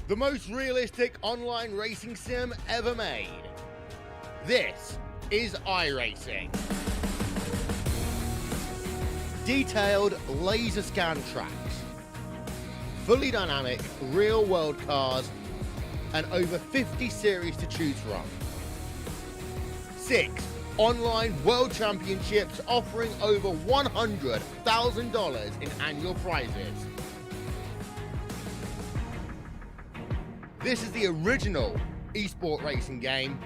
the most realistic online racing sim ever made. This is iRacing. Detailed laser scan tracks, fully dynamic real-world cars, and over 50 series to choose from. 6 online world championships offering over $100,000 in annual prizes. This is the original esport racing game.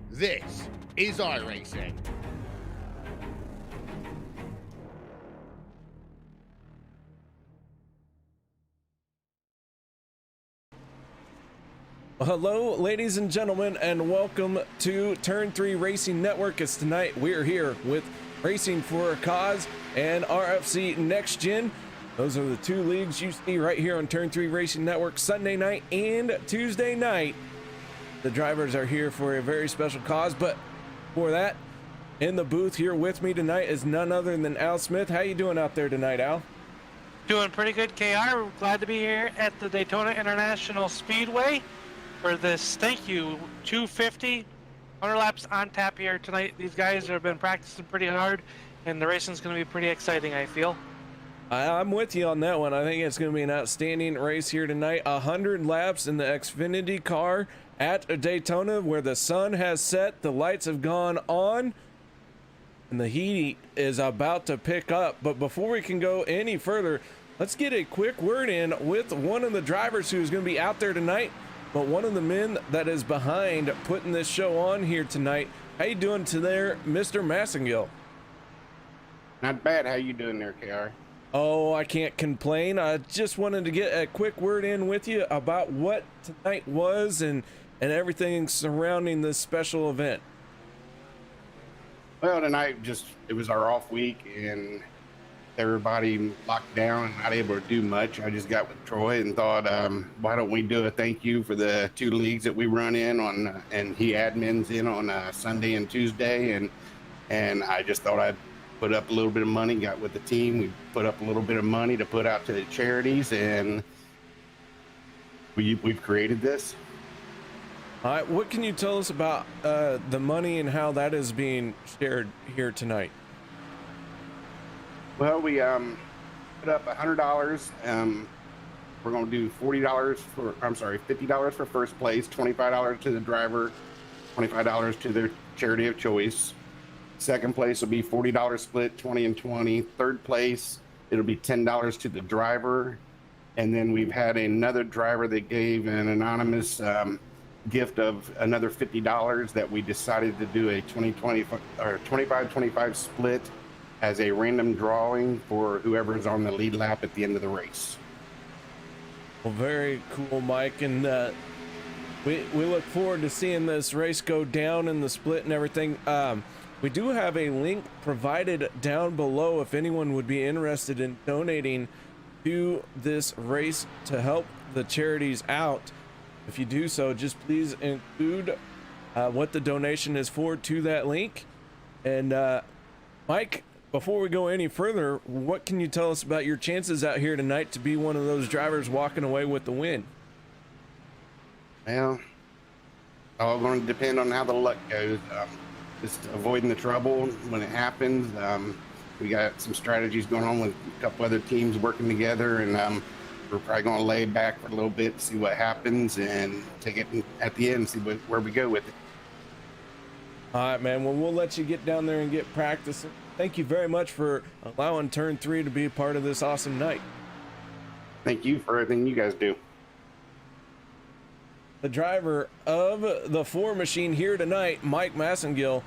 This is iRacing. Well, hello, ladies and gentlemen, and welcome to Turn 3 Racing Network. As tonight we're here with Racing for a Cause and RFC Next Gen. Those are the two leagues you see right here on Turn 3 Racing Network, Sunday night and Tuesday night. The drivers are here for a very special cause, but for that, in the booth here with me tonight is none other than Al Smith. How you doing out there tonight, Al? Doing pretty good, KR. We're glad to be here at the Daytona International Speedway for this, thank you, 250 100 laps on tap here tonight. These guys have been practicing pretty hard, and the racing's going to be pretty exciting, I feel. I'm with you on that one. I think it's going to be an outstanding race here tonight. 100 laps in the Xfinity car at Daytona, where the sun has set, the lights have gone on, and the heat is about to pick up. But before we can go any further, let's get a quick word in with one of the drivers who's going to be out there tonight, but one of the men that is behind putting this show on here tonight. How you doing today, Mr. Massengill? Not bad. How you doing there, KR? Oh, I can't complain. I just wanted to get a quick word in with you about what tonight was and everything surrounding this special event. Well, tonight it was our off week and everybody locked down and not able to do much. I just got with Troy and thought, why don't we do a thank you for the two leagues that we run in on, and he admins in on Sunday and Tuesday, and I just thought I'd put up a little bit of money. Got with the team, we put up a little bit of money to put out to the charities, and we've created this. All right, what can you tell us about the money and how that is being shared here tonight? Well, we put up $100. We're going to do $50 for first place, $25 to the driver, $25 to their charity of choice. Second place will be $40 split, 20 and 20. Third place, it'll be $10 to the driver. And then we've had another driver that gave an anonymous gift of another $50 that we decided to do a 20-20 or 25-25 split as a random drawing for whoever's on the lead lap at the end of the race. Well, very cool, Mike, and we look forward to seeing this race go down in the split and everything. We do have a link provided down below if anyone would be interested in donating to this race to help the charities out. If you do so, just please include what the donation is for to that link. And Mike, before we go any further, what can you tell us about your chances out here tonight to be one of those drivers walking away with the win? Well, all going to depend on how the luck goes. Just avoiding the trouble when it happens. We got some strategies going on with a couple other teams working together, and we're probably going to lay back for a little bit, see what happens, and take it at the end, see where we go with it. All right, man. Well, we'll let you get down there and get practicing. Thank you very much for allowing Turn 3 to be a part of this awesome night. Thank you for everything you guys do. The driver of the 4 machine here tonight, Mike Massengill,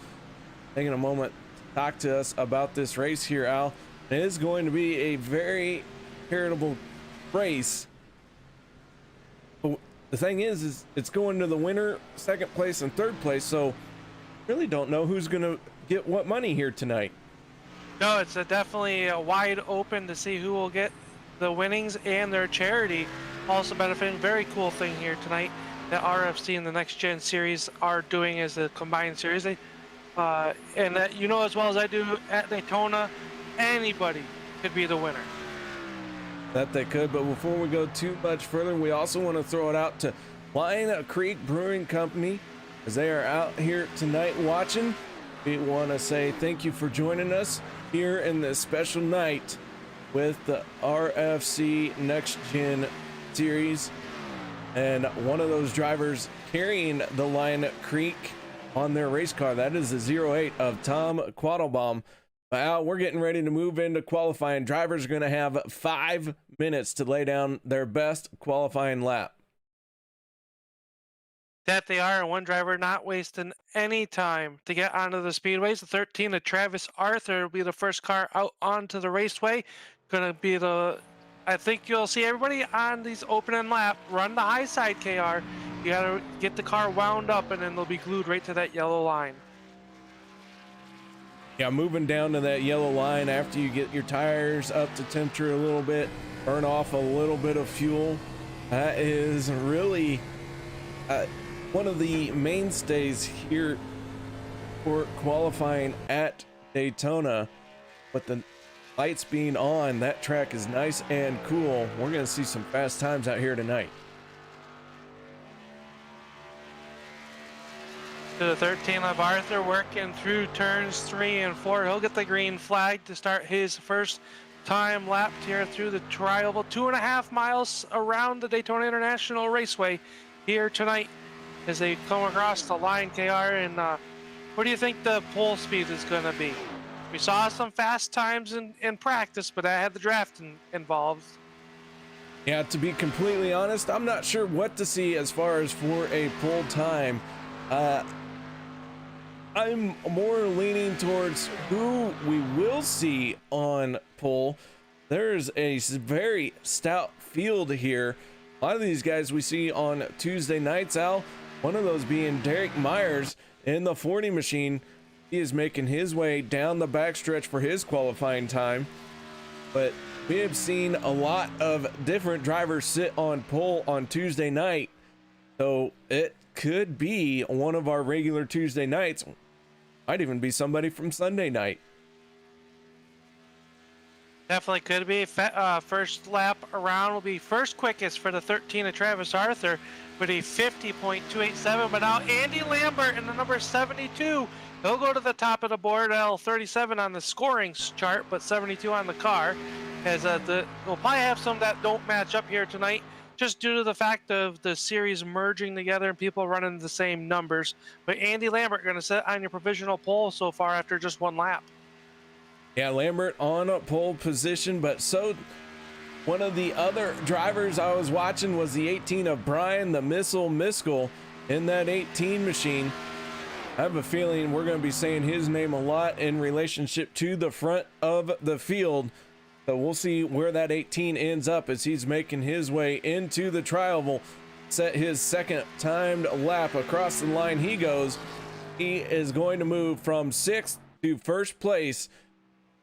taking a moment to talk to us about this race here, Al. It is going to be a very charitable race. But the thing is it's going to the winner, second place, and third place, so really don't know who's going to get what money here tonight. No, it's definitely wide open to see who will get the winnings and their charity also benefiting. Very cool thing here tonight that RFC and the Next Gen series are doing as a combined series. And that, you know, as well as I do, at Daytona, anybody could be the winner. that they could. But before we go too much further, we also want to throw it out to Lion Creek Brewing Company, as they are out here tonight watching. We want to say thank you for joining us here in this special night with the RFC Next Gen Series. And one of those drivers carrying the Lion Creek on their race car, that is the 08 of Tom Quattlebaum. Well, we're getting ready to move into qualifying. Drivers are going to have 5 minutes to lay down their best qualifying lap. That they are, and one driver not wasting any time to get onto the speedways. The 13 of Travis Arthur will be the first car out onto the raceway. Gonna be I think you'll see everybody on these opening lap run the high side, KR. You gotta get the car wound up, and then they'll be glued right to that yellow line. Yeah, moving down to that yellow line after you get your tires up to temperature a little bit, burn off a little bit of fuel. That is really one of the mainstays here for qualifying at Daytona. With the lights being on, that track is nice and cool. We're going to see some fast times out here tonight. To the 13 of Arthur, working through turns 3 and 4. He'll get the green flag to start his first time lap here through the tri-oval. 2.5 miles around the Daytona International Raceway here tonight as they come across the line, KR. And what do you think the pole speed is going to be? We saw some fast times in practice, but I had the draft involved. Yeah, to be completely honest, I'm not sure what to see as far as for a pole time. I'm more leaning towards who we will see on pole. There's a very stout field here. A lot of these guys we see on Tuesday nights, Al. One of those being Derek Myers in the 40 machine. He is making his way down the backstretch for his qualifying time. But we have seen a lot of different drivers sit on pole on Tuesday night. So it could be one of our regular Tuesday nights. Might even be somebody from Sunday night. Definitely could be. First lap around will be first quickest for the 13 of Travis Arthur with a 50.287. But now Andy Lambert in the number 72. He'll go to the top of the board. L37 on the scoring chart, but 72 on the car. As we'll probably have some that don't match up here tonight, just due to the fact of the series merging together and people running the same numbers. But Andy Lambert going to sit on your provisional pole so far after just one lap. Yeah, Lambert on a pole position, but so one of the other drivers I was watching was the 18 of Brian the Missile Miskell in that 18 machine. I have a feeling we're going to be saying his name a lot in relationship to the front of the field. So we'll see where that 18 ends up as he's making his way into the tri-oval. Set his second timed lap across the line. He goes. He is going to move from 6th to first place.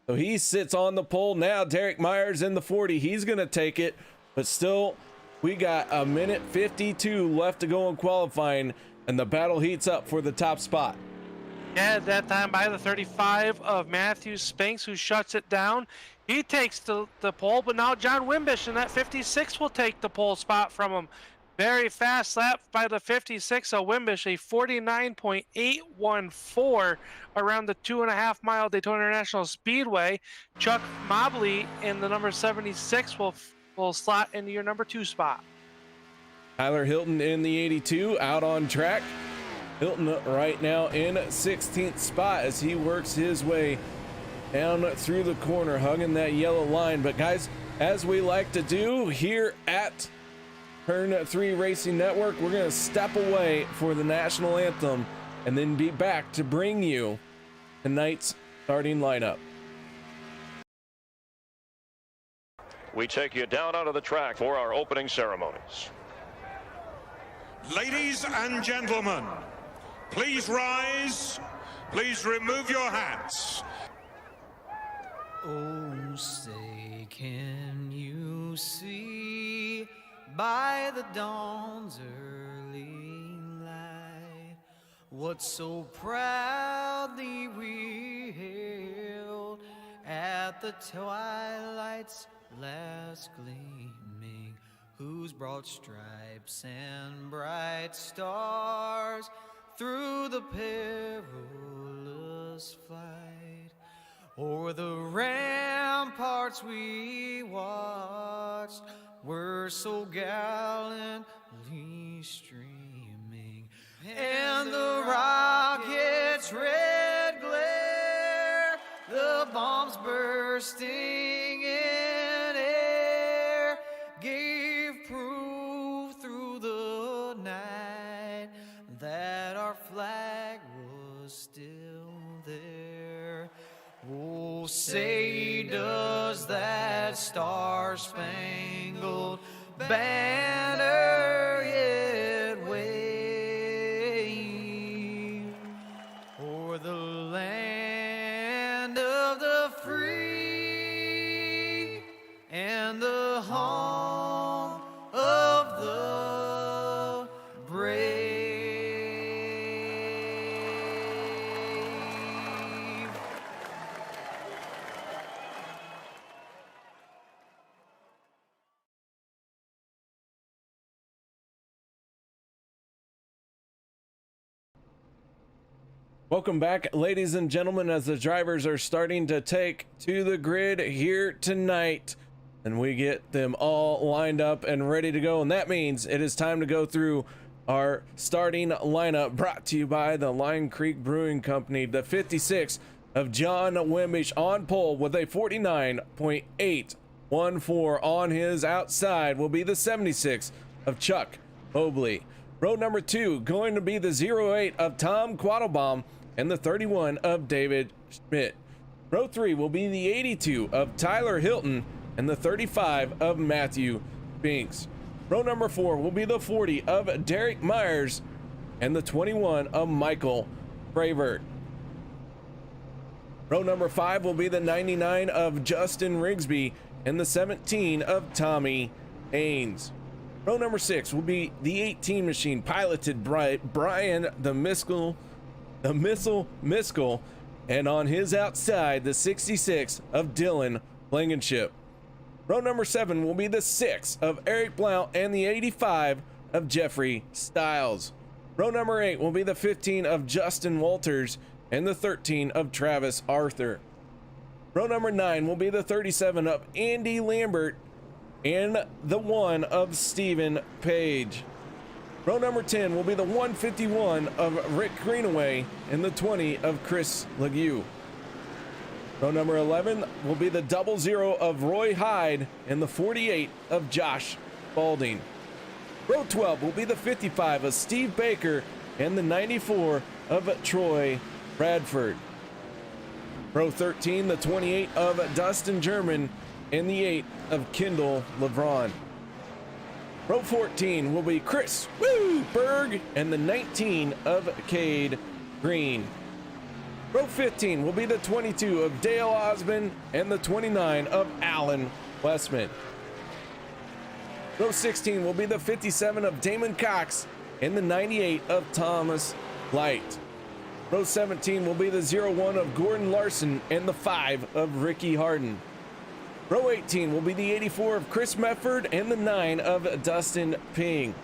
So he sits on the pole now. Derek Myers in the 40. He's going to take it. But still, we got a minute 52 left to go in qualifying. And the battle heats up for the top spot. Yeah, at that time by the 35 of Matthew Spinks, who shuts it down. He takes the pole, but now John Wimbish in that 56 will take the pole spot from him. Very fast lap by the 56 of Wimbish, a 49.814 around the 2.5 mile Daytona International Speedway. Chuck Mobley in the number 76 will slot into your number 2 spot. Tyler Hilton in the 82 out on track. Hilton right now in 16th spot as he works his way down through the corner, hugging that yellow line. But guys, as we like to do here at Turn 3 Racing Network, we're going to step away for the national anthem and then be back to bring you tonight's starting lineup. We take you down onto the track for our opening ceremonies. Ladies and gentlemen, please rise. Please remove your hats. Oh, say, can you see by the dawn's early light what so proudly we hailed at the twilight's last gleaming, whose broad stripes and bright stars through the perilous fight o'er the ramparts we watched were so gallantly streaming, and the rockets' red glare, the bombs bursting in air, gave proof through the night that our flag was still there. Oh, say does that star-spangled banner yet wave o'er the land of the free and the home of the brave? Welcome back, ladies and gentlemen, as the drivers are starting to take to the grid here tonight, and we get them all lined up and ready to go. And that means it is time to go through our starting lineup, brought to you by the Lion Creek Brewing Company. The 56 of John Wimbish on pole with a 49.814 on his outside will be the 76 of Chuck Mobley. Row number 2 going to be the 08 of Tom Quattlebaum and the 31 of David Schmidt. Row 3 will be the 82 of Tyler Hilton and the 35 of Matthew Binks. Row number 4 will be the 40 of Derek Myers and the 21 of Michael Fravert. Row number 5 will be the 99 of Justin Rigsby and the 17 of Tommy Haynes. Row number 6 will be the 18 machine piloted by Brian the Missile Miskell, and on his outside the 66 of Dylan Blankenship. Row number 7 will be the 6 of Eric Blount and the 85 of Jeffrey Stiles. Row number 8 will be the 15 of Justin Walters and the 13 of Travis Arthur. Row number 9 will be the 37 of Andy Lambert and the 1 of Stephen Page. Row number 10 will be the 151 of Rick Greenaway and the 20 of Chris Legue. Row number 11 will be the 00 of Roy Hyde and the 48 of Josh Balding. Row 12 will be the 55 of Steve Baker and the 94 of Troy Bradford. Row 13, the 28 of Dustin German and the 8 of Kendall LeBron. Row 14 will be Chris Berg and the 19 of Cade Green. Row 15 will be the 22 of Dale Osmond and the 29 of Alan Westman. Row 16 will be the 57 of Damon Cox and the 98 of Thomas Light. Row 17 will be the 01 of Gordon Larson and the 5 of Ricky Harden. Row 18 will be the 84 of Chris Mefford and the 9 of Dustin Ping.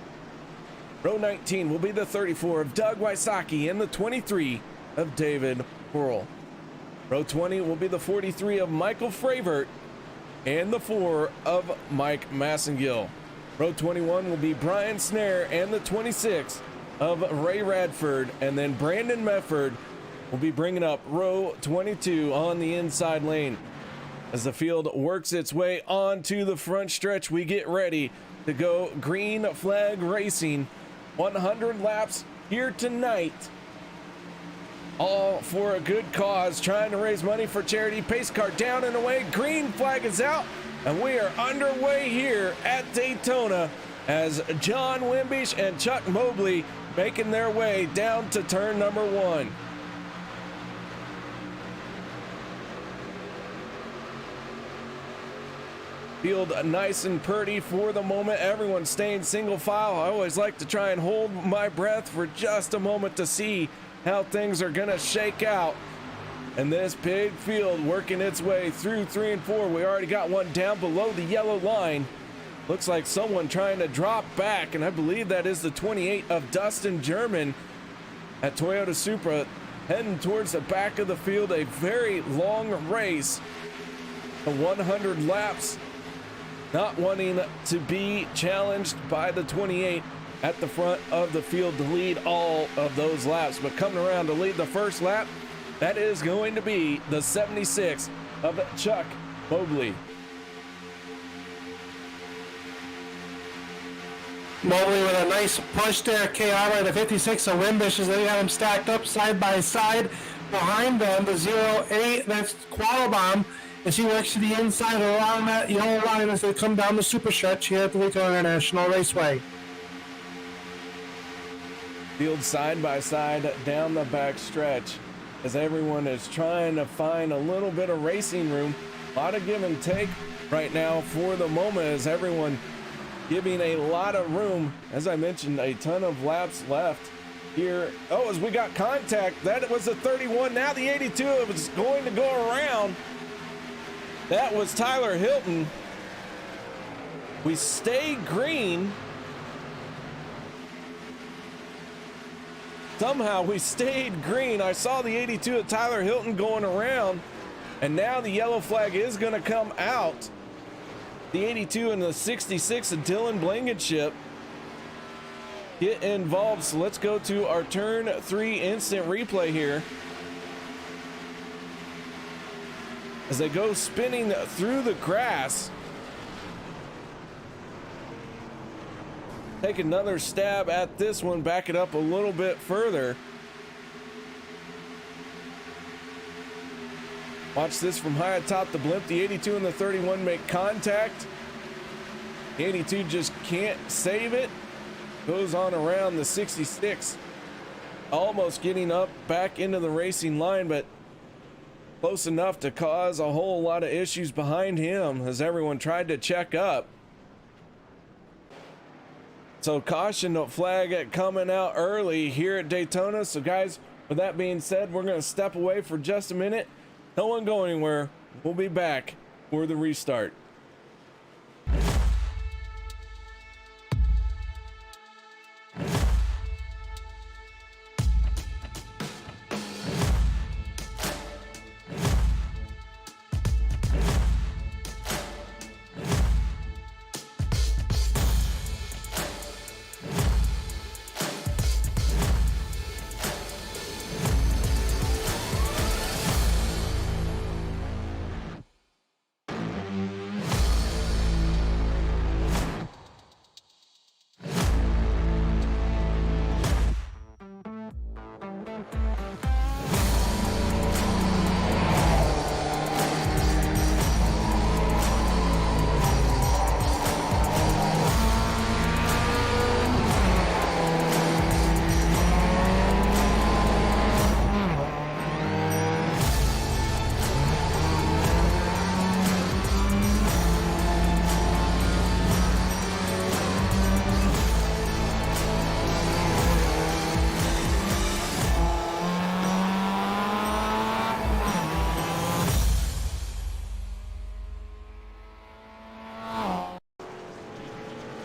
Row 19 will be the 34 of Doug Wysocki and the 23 of David Pearl. Row 20 will be the 43 of Michael Fravert and the 4 of Mike Massengill. Row 21 will be Brian Snare and the 26 of Ray Radford, and then Brandon Mefford will be bringing up row 22 on the inside lane. As the field works its way onto the front stretch, we get ready to go green flag racing. 100 laps here tonight, all for a good cause, trying to raise money for charity. Pace car down and away, green flag is out, and we are underway here at Daytona as John Wimbish and Chuck Mobley making their way down to turn number 1. Field nice and pretty for the moment. Everyone staying single file. I always like to try and hold my breath for just a moment to see how things are gonna shake out. And this big field working its way through 3 and 4. We already got one down below the yellow line. Looks like someone trying to drop back, and I believe that is the 28 of Dustin German at Toyota Supra, heading towards the back of the field. A very long race, the 100 laps, not wanting to be challenged by the 28 at the front of the field to lead all of those laps. But coming around to lead the first lap, that is going to be the 76 of Chuck Mobley. Mobley with a nice push there. KR by the 56 of Wimbish as they got them stacked up side by side. Behind them, the 08, that's Qualabomb, as he works to the inside along that yellow line as they come down the super stretch here at the Daytona International Raceway. Field side by side down the back stretch as everyone is trying to find a little bit of racing room. A lot of give and take right now for the moment as everyone giving a lot of room. As I mentioned, a ton of laps left here. Oh, as we got contact, that was the 31. Now the 82 is going to go around. That was Tyler Hilton. We stay green. Somehow we stayed green. I saw the 82 of Tyler Hilton going around, and now the yellow flag is going to come out. The 82 and the 66 of Dylan Blankenship get involved. So let's go to our turn 3 instant replay here. As they go spinning through the grass. Take another stab at this one, back it up a little bit further. Watch this from high atop the blimp. The 82 and the 31 make contact. The 82 just can't save it. Goes on around the 66. Almost getting up back into the racing line, but close enough to cause a whole lot of issues behind him as everyone tried to check up. So caution flag coming out early here at Daytona. So guys, with that being said, we're going to step away for just a minute. No one go anywhere. We'll be back for the restart.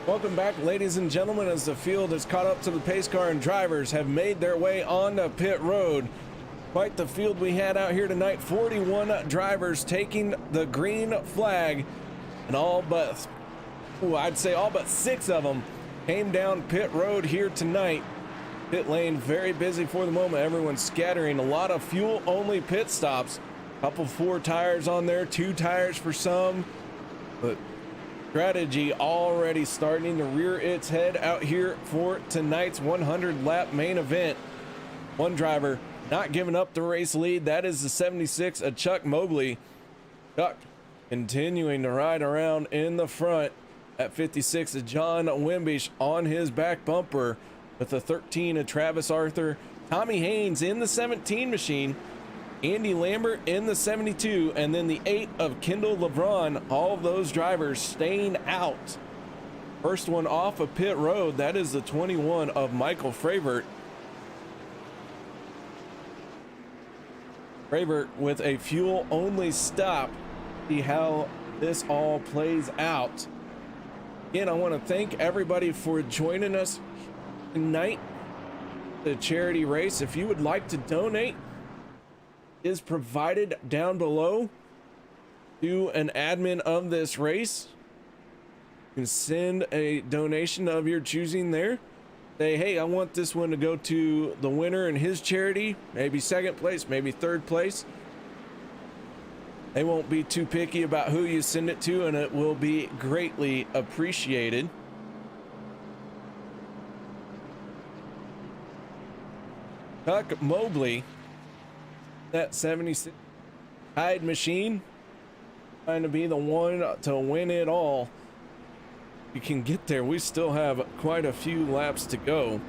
Welcome back, ladies and gentlemen, as the field has caught up to the pace car and drivers have made their way onto pit road. Quite the field we had out here tonight. 41 drivers taking the green flag, and all but, I'd say all but 6 of them came down pit road here tonight. Pit lane very busy for the moment. Everyone's scattering. A lot of fuel only pit stops. Couple 4 tires on there, 2 tires for some, but strategy already starting to rear its head out here for tonight's 100 lap main event. One driver not giving up the race lead. That is the 76 of Chuck Mobley. Chuck continuing to ride around in the front at 56 of John Wimbish on his back bumper with the 13 of Travis Arthur. Tommy Haynes in the 17 machine. Andy Lambert in the 72, and then the 8 of Kendall LeBron. All of those drivers staying out. First one off of pit road, that is the 21 of Michael Fravert. Braver with a fuel only stop. See how this all plays out. Again, I want to thank everybody for joining us tonight. The charity race. If you would like to donate, is provided down below to an admin of this race. You can send a donation of your choosing there. Say, hey, I want this one to go to the winner and his charity, maybe second place, maybe third place. They won't be too picky about who you send it to, and it will be greatly appreciated. Chuck Mobley, that 76 Tide machine, trying to be the one to win it all. You can get there. We still have quite a few laps to go.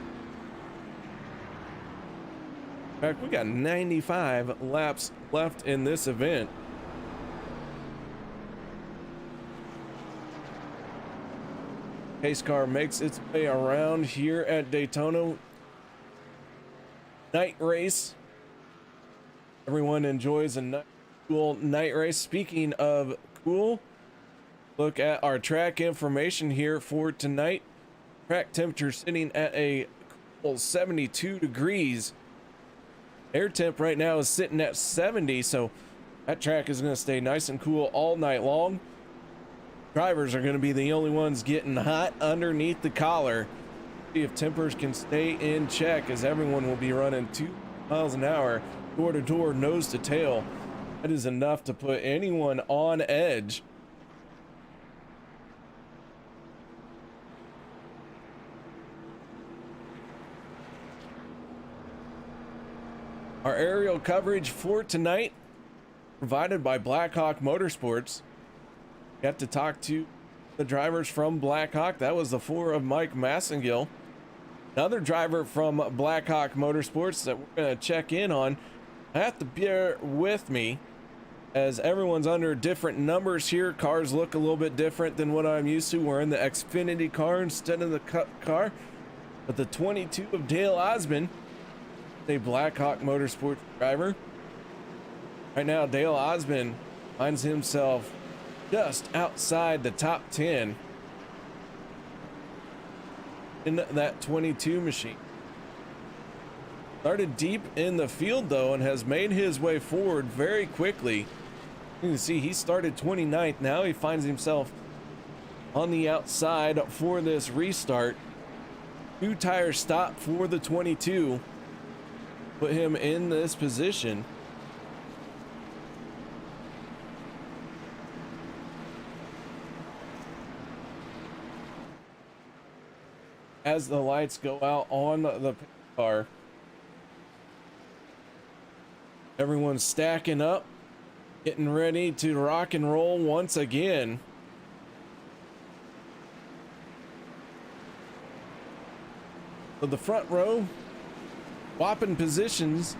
In fact, we got 95 laps left in this event. Pace car makes its way around here at Daytona. Night race. Everyone enjoys a cool night race. Speaking of cool, look at our track information here for tonight. Track temperature sitting at a cool 72 degrees. Air temp right now is sitting at 70, so that track is going to stay nice and cool all night long. Drivers are going to be the only ones getting hot underneath the collar. See if tempers can stay in check, as everyone will be running 2 miles an hour, door to door, nose to tail. That is enough to put anyone on edge. Our aerial coverage for tonight provided by Blackhawk Motorsports. Got to talk to the drivers from Blackhawk. That was the 4 of Mike Massengill. Another driver from Blackhawk Motorsports that we're going to check in on. I have to bear with me as everyone's under different numbers here. Cars look a little bit different than what I'm used to. We're in the Xfinity car instead of the Cup car. But the 22 of Dale Osmond, a Blackhawk Motorsports driver. Right now, Dale Osmond finds himself just outside the top 10 in that 22 machine. Started deep in the field though, and has made his way forward very quickly. You can see he started 29th. Now he finds himself on the outside for this restart. 2 tire stop for the 22. Put him in this position. As the lights go out on the car, everyone's stacking up, getting ready to rock and roll once again. So the front row swapping positions.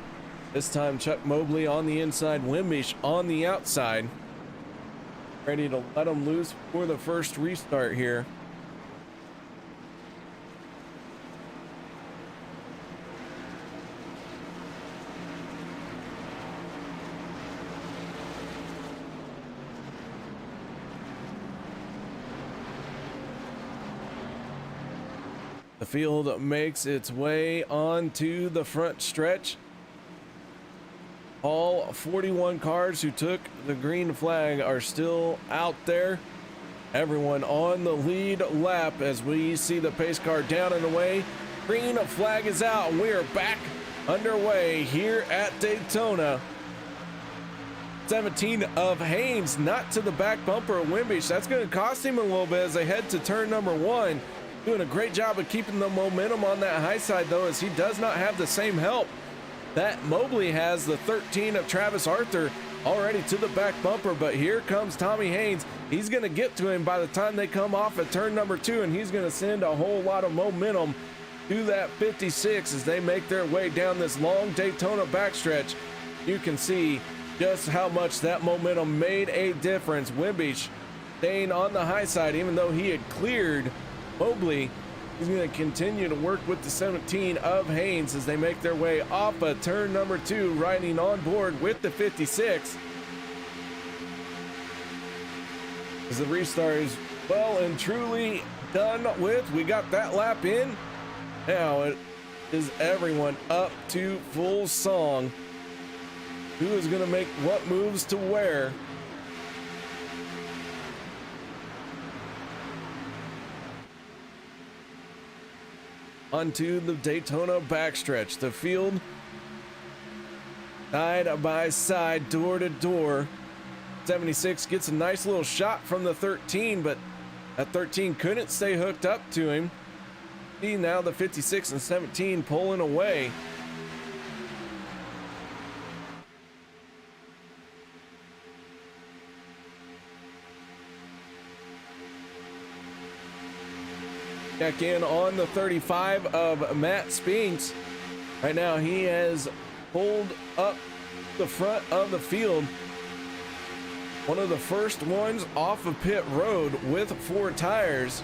This time Chuck Mobley on the inside, Wimbish on the outside. Ready to let them loose for the first restart here. The field makes its way onto the front stretch. All 41 cars who took the green flag are still out there. Everyone on the lead lap as we see the pace car down and away. Green flag is out. We are back underway here at Daytona. 17 of Haynes, not to the back bumper of Wimbish. That's going to cost him a little bit as they head to turn number 1. Doing a great job of keeping the momentum on that high side though, as he does not have the same help that Mobley has. The 13 of Travis Arthur already to the back bumper, but here comes Tommy Haynes. He's going to get to him by the time they come off at turn number 2, and he's going to send a whole lot of momentum to that 56 as they make their way down this long Daytona backstretch. You can see just how much that momentum made a difference. Wimbish staying on the high side even though he had cleared Mobley He's going to continue to work with the 17 of Haynes as they make their way off of turn number 2, riding on board with the 56. As the restart is well and truly done with. We got that lap in. Now it is everyone up to full song. Who is going to make what moves to where? Onto the Daytona backstretch. The field side by side, door to door. 76 gets a nice little shot from the 13, but that 13 couldn't stay hooked up to him. See now the 56 and 17 pulling away. Check in on the 35 of Matt Spinks. Right now he has pulled up the front of the field. One of the first ones off of pit road with 4 tires.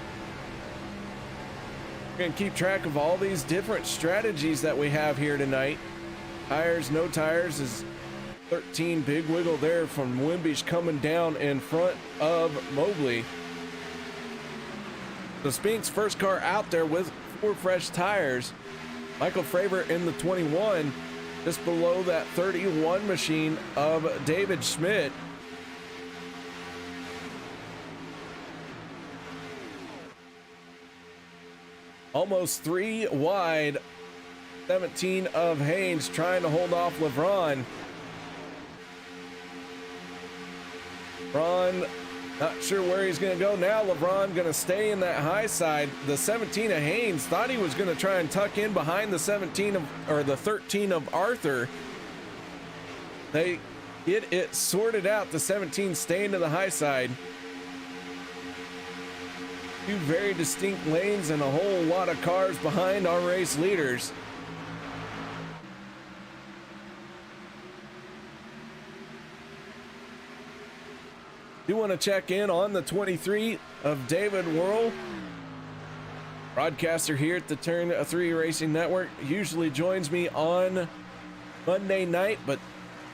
We're going to keep track of all these different strategies that we have here tonight. Tires, no tires is 13. Big wiggle there from Wimbish coming down in front of Mobley. So Spink's first car out there with 4 fresh tires. Michael Fravor in the 21, just below that 31 machine of David Schmidt. Almost 3 wide. 17 of Haynes trying to hold off LeBron. LeBron not sure where he's going to go now. LeBron going to stay in that high side. The 17 of Haynes thought he was going to try and tuck in behind the 17 of, or the 13 of Arthur. They get it sorted out. The 17 staying to the high side. 2 very distinct lanes and a whole lot of cars behind our race leaders. Do want to check in on the 23 of David Worrell, broadcaster here at the Turn 3 Racing Network. Usually joins me on Monday night, but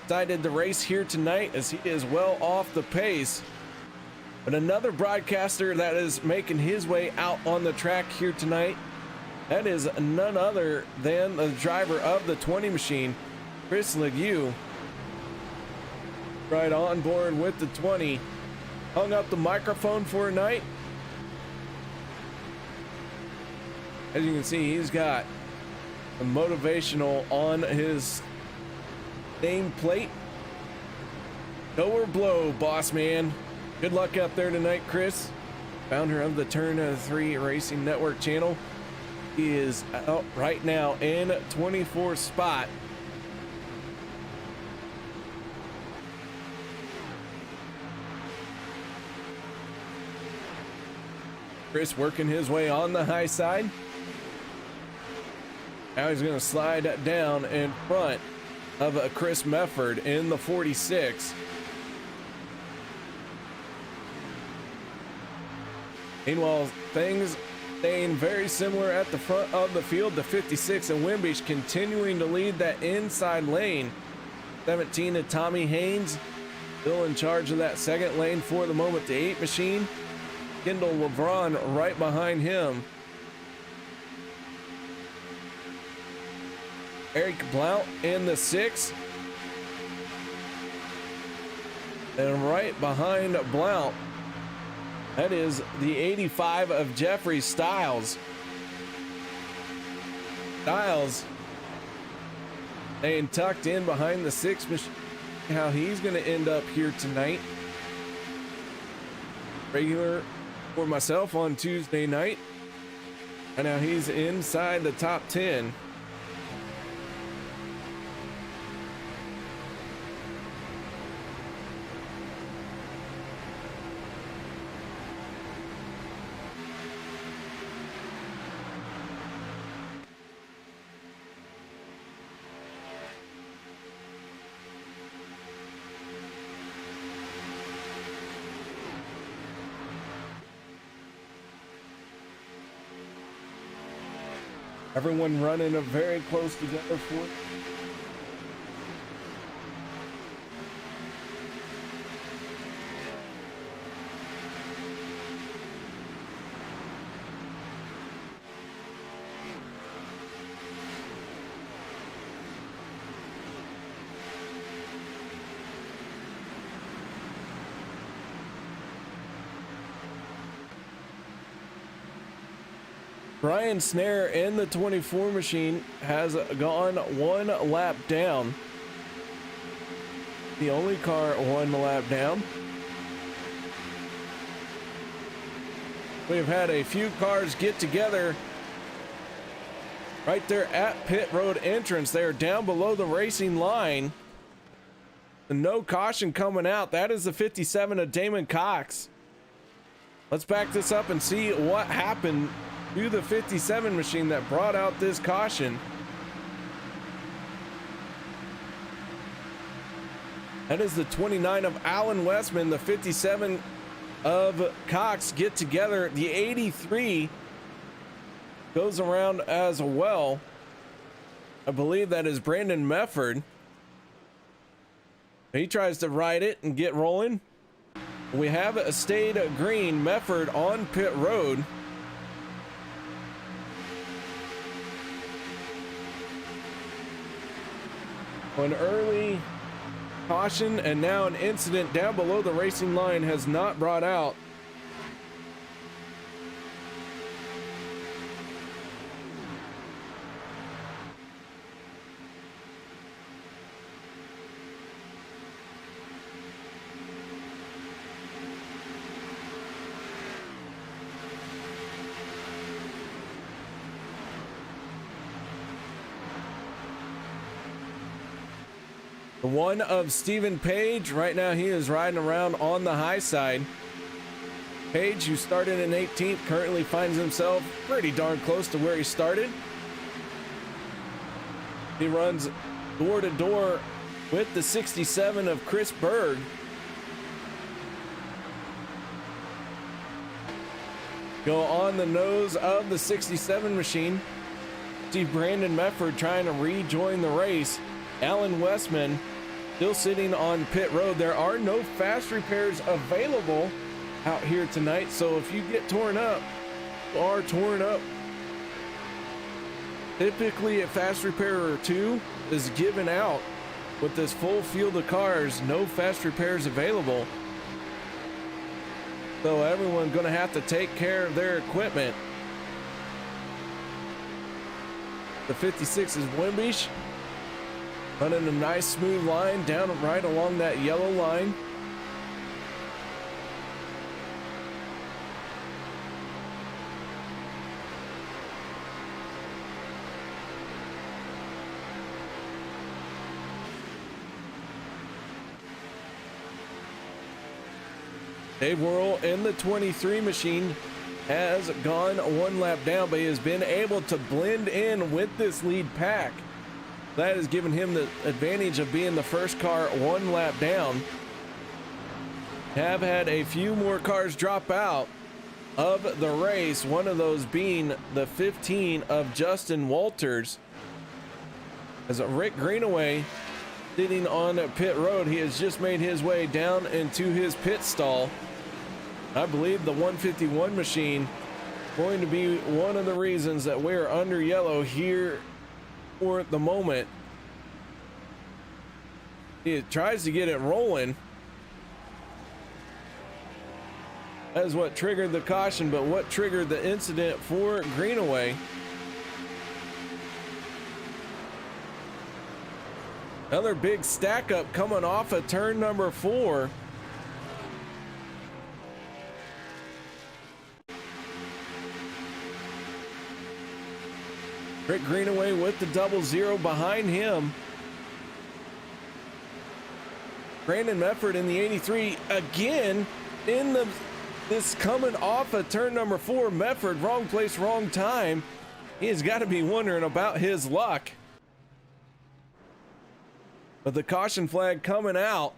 decided to race here tonight as he is well off the pace. But another broadcaster that is making his way out on the track here tonight, that is none other than the driver of the 20 machine, Chris Legue. Right on board with the 20. Hung up the microphone for a night. As you can see, he's got a motivational on his nameplate. Go or blow, boss man. Good luck out there tonight, Chris, founder of the Turn 3 Racing Network channel. He is out right now in 24th spot. Chris working his way on the high side. Now he's going to slide down in front of Chris Mefford in the 46. Meanwhile, things staying very similar at the front of the field. The 56 and Wimbish continuing to lead that inside lane. 17 to Tommy Haynes, still in charge of that second lane for the moment. The 8 machine, Kendall LeBron right behind him. Eric Blount in the 6. And right behind Blount, that is the 85 of Jeffrey Stiles. Stiles staying tucked in behind the 6 machine. How he's going to end up here tonight. Regular for myself on Tuesday night. And now he's inside the top 10. Everyone running up very close together for it. Brian Snare in the 24 machine has gone one lap down. The only car one lap down. We've had a few cars get together right there at pit road entrance. They are down below the racing line. No caution coming out. That is the 57 of Damon Cox. Let's back this up and see what happened to the 57 machine that brought out this caution. That is the 29 of Alan Westman. The 57 of Cox get together. The 83 goes around as well. I believe that is Brandon Mefford. He tries to ride it and get rolling. We have a stayed green. Mefford on pit road. An early caution and now an incident down below the racing line has not brought out. The one of Stephen Page, right now he is riding around on the high side. Page, who started in 18th, currently finds himself pretty darn close to where he started. He runs door to door with the 67 of Chris Berg. Go on the nose of the 67 machine. See Brandon Mefford trying to rejoin the race. Alan Westman still sitting on pit road. There are no fast repairs available out here tonight, so if you get torn up, you are torn up. Typically a fast repair or two is given out. With this full field of cars, no fast repairs available, so everyone's going to have to take care of their equipment. The 56 is Wimbish, running a nice smooth line down right along that yellow line. Dave Worrell in the 23 machine has gone one lap down, but he has been able to blend in with this lead pack. That has given him the advantage of being the first car one lap down. Have had a few more cars drop out of the race, one of those being the 15 of Justin Walters. As Rick Greenaway sitting on pit road, he has just made his way down into his pit stall. I believe the 151 machine going to be one of the reasons that we're under yellow here for the moment. He tries to get it rolling. That is what triggered the caution, but what triggered the incident for Greenaway? Another big stack up coming off of turn number 4. Rick Greenaway with the 00 behind him. Brandon Mefford in the 83 again in this coming off of turn number 4. Mefford, wrong place, wrong time. He has got to be wondering about his luck. But the caution flag coming out.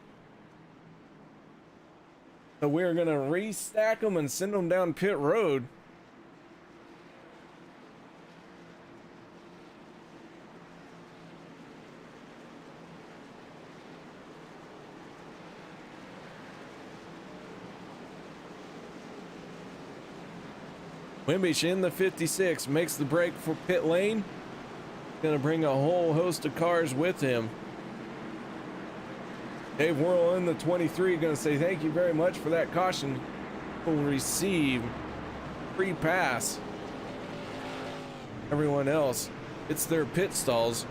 So we're going to restack them and send them down pit road. Wimbish in the 56 makes the break for pit lane. Gonna bring a whole host of cars with him. Dave Worrell in the 23 gonna say thank you very much for that caution. Will receive free pass. Everyone else, it's their pit stalls.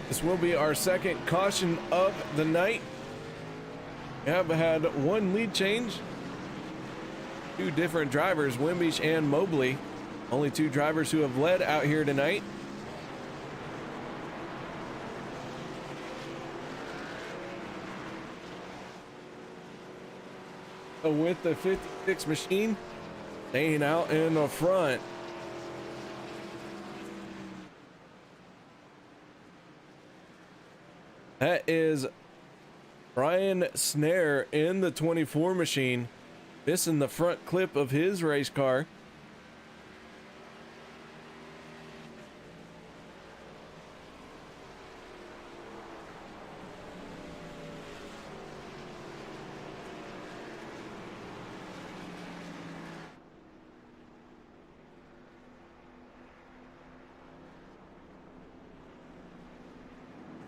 This will be our second caution of the night. We have had one lead change. Two different drivers, Wimbish and Mobley. Only two drivers who have led out here tonight. So with the 56 machine staying out in the front. That is Brian Snare in the 24 machine, missing the front clip of his race car.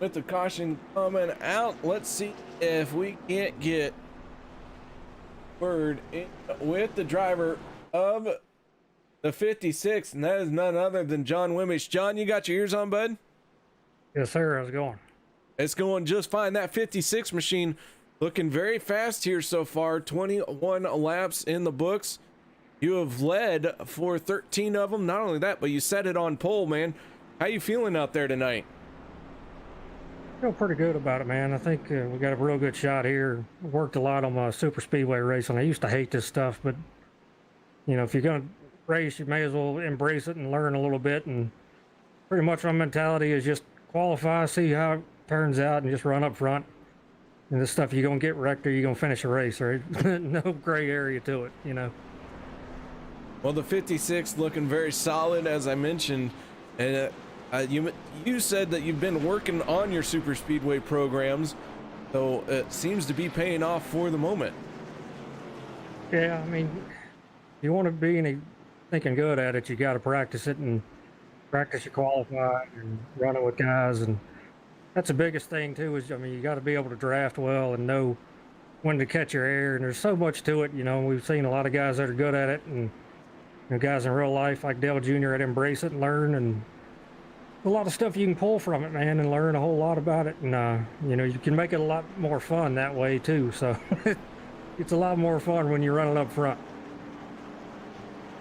With the caution coming out, let's see if we can't get word in with the driver of the 56, and that is none other than John Wimbish. John, you got your ears on, bud? Yes, sir. How's it going? It's going just fine. That 56 machine looking very fast here so far. 21 laps in the books. You have led for 13 of them. Not only that, but you set it on pole, man. How you feeling out there tonight? Feel pretty good about it, man. I think we got a real good shot here. Worked a lot on my super speedway racing. I used to hate this stuff, but you know, if you're gonna race, you may as well embrace it and learn a little bit. And pretty much my mentality is just qualify, see how it turns out, and just run up front. And this stuff, you're gonna get wrecked or you're gonna finish a race, right? No gray area to it, you know. Well, the 56 looking very solid, as I mentioned, and you said that you've been working on your super speedway programs, so it seems to be paying off for the moment. Yeah, I mean, if you want to be thinking good at it, you got to practice it and practice your qualifying and running with guys, and that's the biggest thing too. Is, I mean, you got to be able to draft well and know when to catch your air. And there's so much to it, you know. We've seen a lot of guys that are good at it, and you know, guys in real life like Dale Jr. that embrace it and learn, and a lot of stuff you can pull from it, man, and learn a whole lot about it. And you know, you can make it a lot more fun that way too. So it's a lot more fun when you're running up front.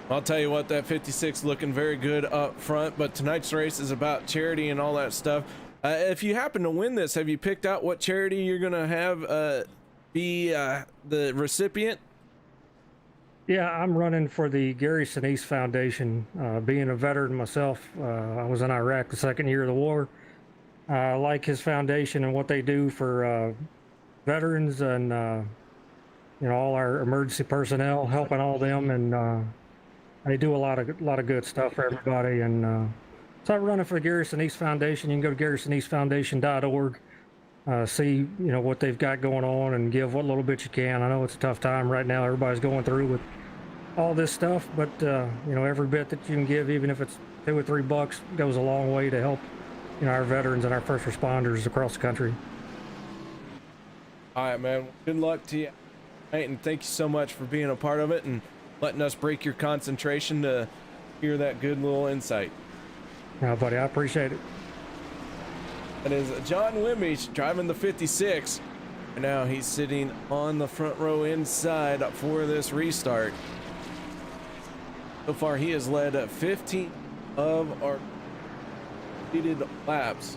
I'll tell you what, that 56 looking very good up front, but tonight's race is about charity and all that stuff. If you happen to win this, have you picked out what charity you're gonna have be the recipient? Yeah, I'm running for the Gary Sinise Foundation. Being a veteran myself, I was in Iraq the second year of the war. I like his foundation and what they do for veterans and you know, all our emergency personnel, helping all them, and they do a lot of good stuff for everybody. And so I'm running for the Gary Sinise Foundation. You can go to GarySiniseFoundation.org, see, you know, what they've got going on, and give what little bit you can. I know it's a tough time right now. Everybody's going through with all this stuff, but you know, every bit that you can give, even if it's $2 or $3, goes a long way to help, you know, our veterans and our first responders across the country. All right, man. Good luck to you, and thank you so much for being a part of it and letting us break your concentration to hear that good little insight. Yeah, buddy, I appreciate it. That is John Wimbish driving the 56. And now he's sitting on the front row inside for this restart. So far, he has led 15 of our completed laps.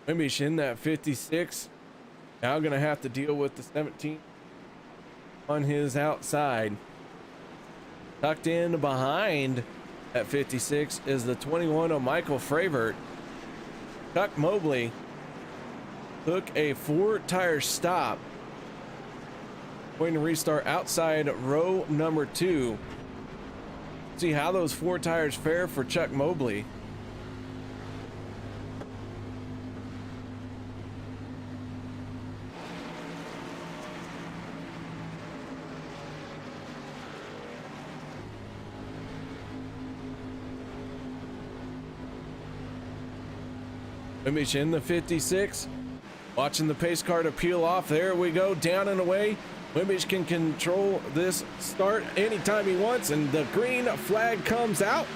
Wimbish in that 56. Now going to have to deal with the 17 on his outside. Tucked in behind at 56 is the 21 of Michael Fravert. Chuck Mobley took a 4-tire stop. Going to restart outside row number 2. See how those 4 tires fare for Chuck Mobley. Wimbish in the 56, watching the pace car to peel off. There we go, down and away. Wimbish can control this start anytime he wants, and the green flag comes out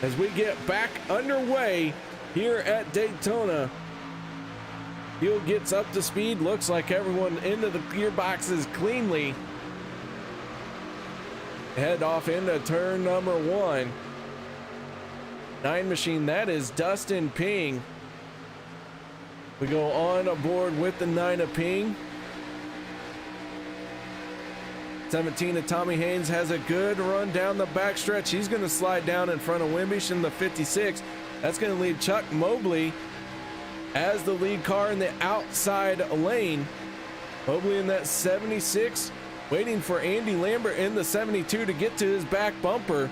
as we get back underway here at Daytona. Field gets up to speed. Looks like everyone into the gearboxes cleanly. Head off into turn number 1. 9 machine, that is Dustin Ping. We go on aboard with the 9 of Ping. 17 of Tommy Haynes has a good run down the backstretch. He's going to slide down in front of Wimbish in the 56. That's going to leave Chuck Mobley as the lead car in the outside lane. Mobley in that 76, waiting for Andy Lambert in the 72 to get to his back bumper.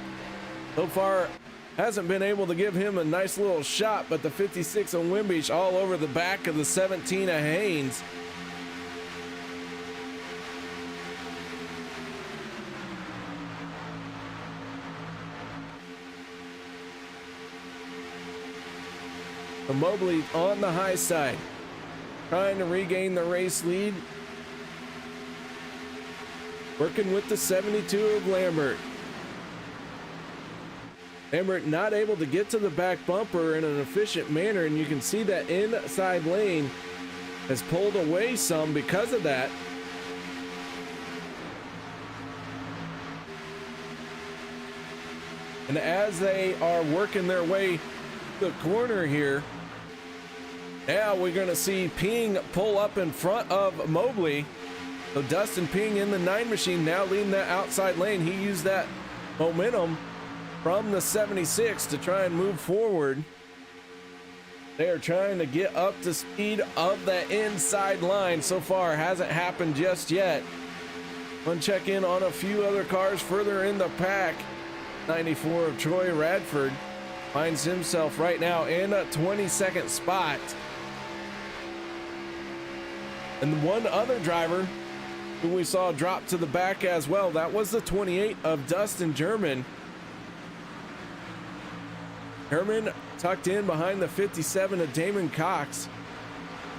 So far, hasn't been able to give him a nice little shot, but the 56 of Wimbish all over the back of the 17 of Haynes. So Mobley on the high side, trying to regain the race lead. Working with the 72 of Lambert. Lambert not able to get to the back bumper in an efficient manner, and you can see that inside lane has pulled away some because of that. And as they are working their way to the corner here, now we're going to see Ping pull up in front of Mobley. So Dustin Ping in the 9 machine now leading that outside lane. He used that momentum from the 76 to try and move forward. They are trying to get up to speed of that inside line. So far, hasn't happened just yet. One check in on a few other cars further in the pack. 94 of Troy Radford finds himself right now in a 22nd spot. And one other driver who we saw drop to the back as well, that was the 28 of Dustin German. Herman tucked in behind the 57 of Damon Cox.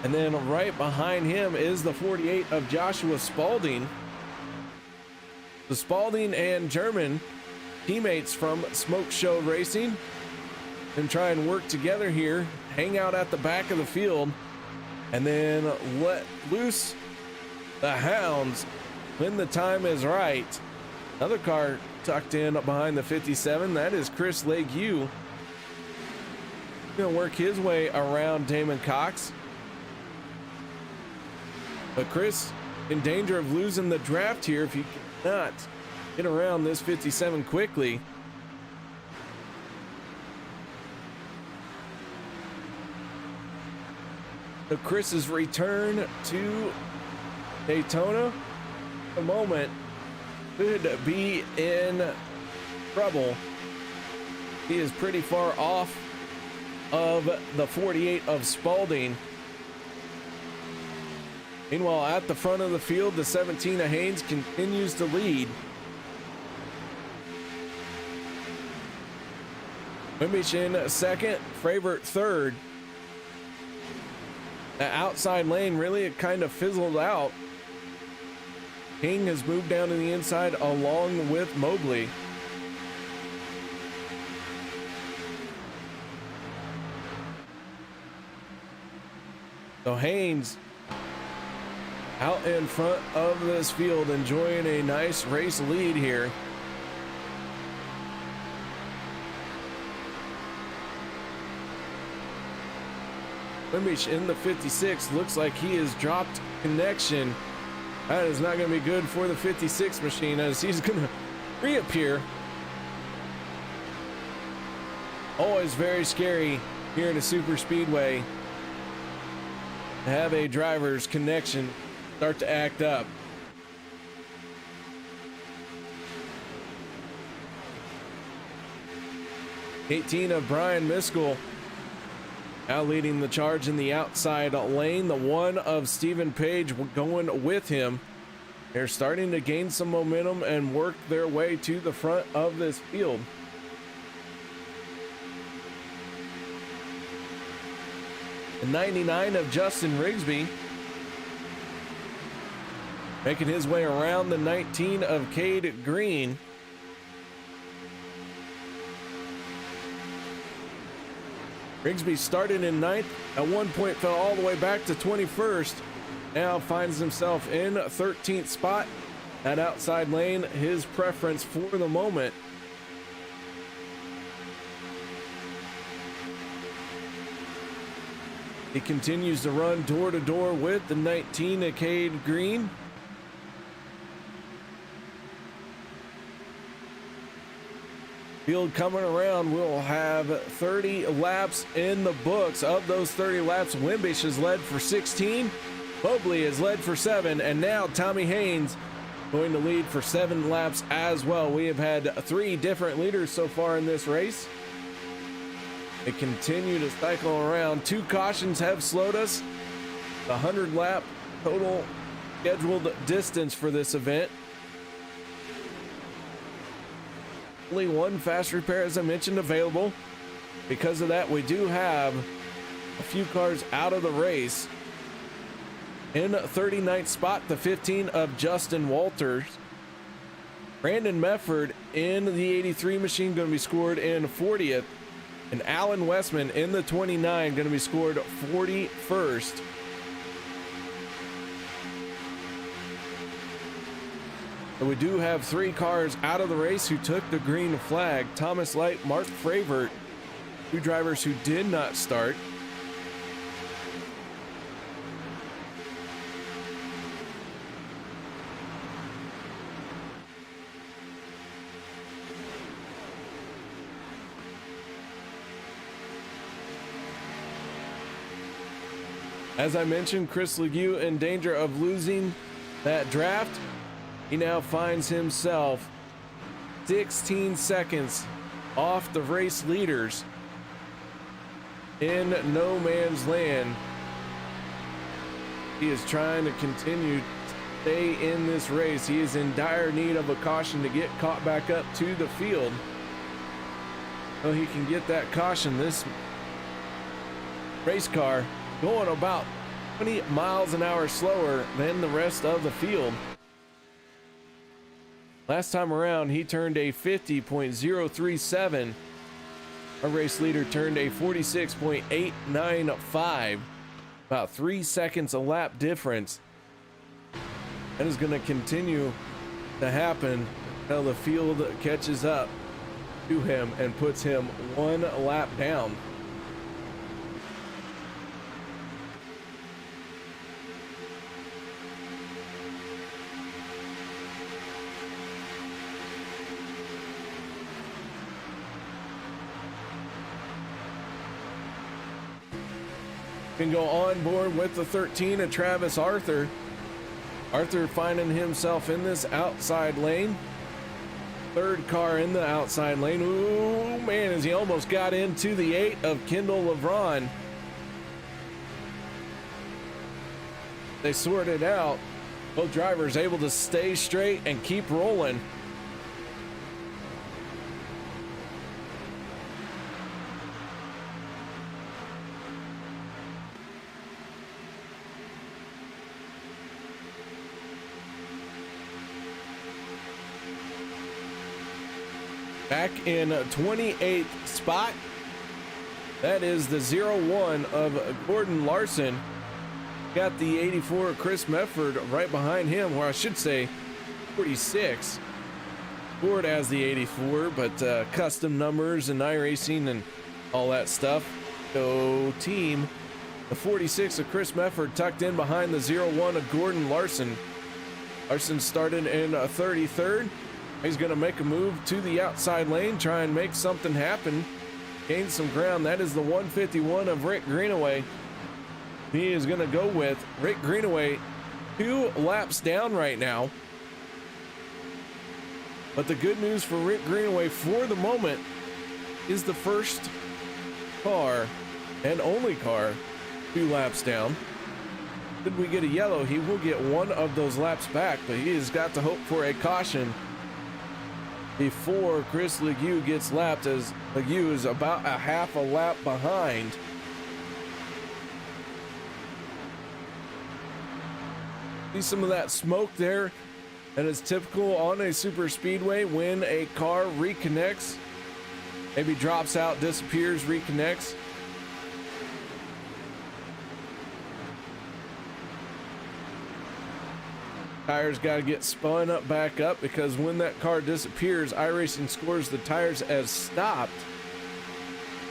And then right behind him is the 48 of Joshua Spalding. The Spalding and German teammates from Smoke Show Racing, and try and work together here, hang out at the back of the field, and then let loose the hounds when the time is right. Another car tucked in behind the 57, that is Chris Legue. Gonna work his way around Damon Cox, but Chris in danger of losing the draft here if he cannot get around this 57 quickly. So Chris's return to Daytona, at the moment, could be in trouble. He is pretty far off of the 48 of Spalding. Meanwhile, at the front of the field, the 17 of Haynes continues to lead. Wimbish in second, Fravert third. The outside lane really kind of fizzled out. King has moved down to the inside along with Mobley. So Haynes out in front of this field, enjoying a nice race lead here. Wimbish in the 56, looks like he has dropped connection. That is not going to be good for the 56 machine, as he's going to reappear. Always very scary here at a super speedway. have a driver's connection start to act up. 18 of Brian Miskell now leading the charge in the outside lane. The 1 of Stephen Page going with him. They're starting to gain some momentum and work their way to the front of this field. The 99 of Justin Rigsby making his way around the 19 of Cade Green. Rigsby started in 9th, at one point fell all the way back to 21st, now finds himself in 13th spot. That outside lane, his preference for the moment. He continues to run door to door with the 19 of Cade Green. Field coming around, we'll have 30 laps in the books. Of those 30 laps, Wimbish has led for 16, Mobley has led for 7, and now Tommy Haynes going to lead for 7 laps as well. We have had 3 different leaders so far in this race. They continue to cycle around. 2 cautions have slowed us. The 100 lap total scheduled distance for this event. Only 1 fast repair, as I mentioned, available. Because of that, we do have a few cars out of the race. In 39th spot, the 15 of Justin Walters. Brandon Mefford in the 83 machine going to be scored in 40th. And Alan Westman in the 29 going to be scored 41st. So we do have 3 cars out of the race who took the green flag. Thomas Light, Mark Fravert, 2 drivers who did not start. As I mentioned, Chris Legue in danger of losing that draft. He now finds himself 16 seconds off the race leaders in no man's land. He is trying to continue to stay in this race. He is in dire need of a caution to get caught back up to the field, so he can get that caution. This race car going about 20 miles an hour slower than the rest of the field. Last time around, he turned a 50.037. Our race leader turned a 46.895. About 3 seconds a lap difference. That is going to continue to happen until the field catches up to him and puts him 1 lap down. Can go on board with the 13 of Travis Arthur. Arthur finding himself in this outside lane. 3rd car in the outside lane. Ooh, man, as he almost got into the 8 of Kendall LeBron. They sorted out. Both drivers able to stay straight and keep rolling. Back in 28th spot, that is the 01 of Gordon Larson. Got the 84 of Chris Mefford right behind him, or I should say 46. Scored as the 84, but custom numbers and iRacing and all that stuff. So team, the 46 of Chris Mefford tucked in behind the 01 of Gordon Larson. Larson started in 33rd. He's going to make a move to the outside lane, try and make something happen, gain some ground. That is the 151 of Rick Greenaway. He is going to go with Rick Greenaway 2 laps down right now. But the good news for Rick Greenaway for the moment is the first car and only car 2 laps down. Did we get a yellow, he will get one of those laps back, but he has got to hope for a caution before Chris Legue gets lapped, as Legue is about a half a lap behind. See some of that smoke there, and it's typical on a super speedway when a car reconnects, maybe drops out, disappears, reconnects. Tires got to get spun up back up, because when that car disappears, iRacing scores the tires as stopped.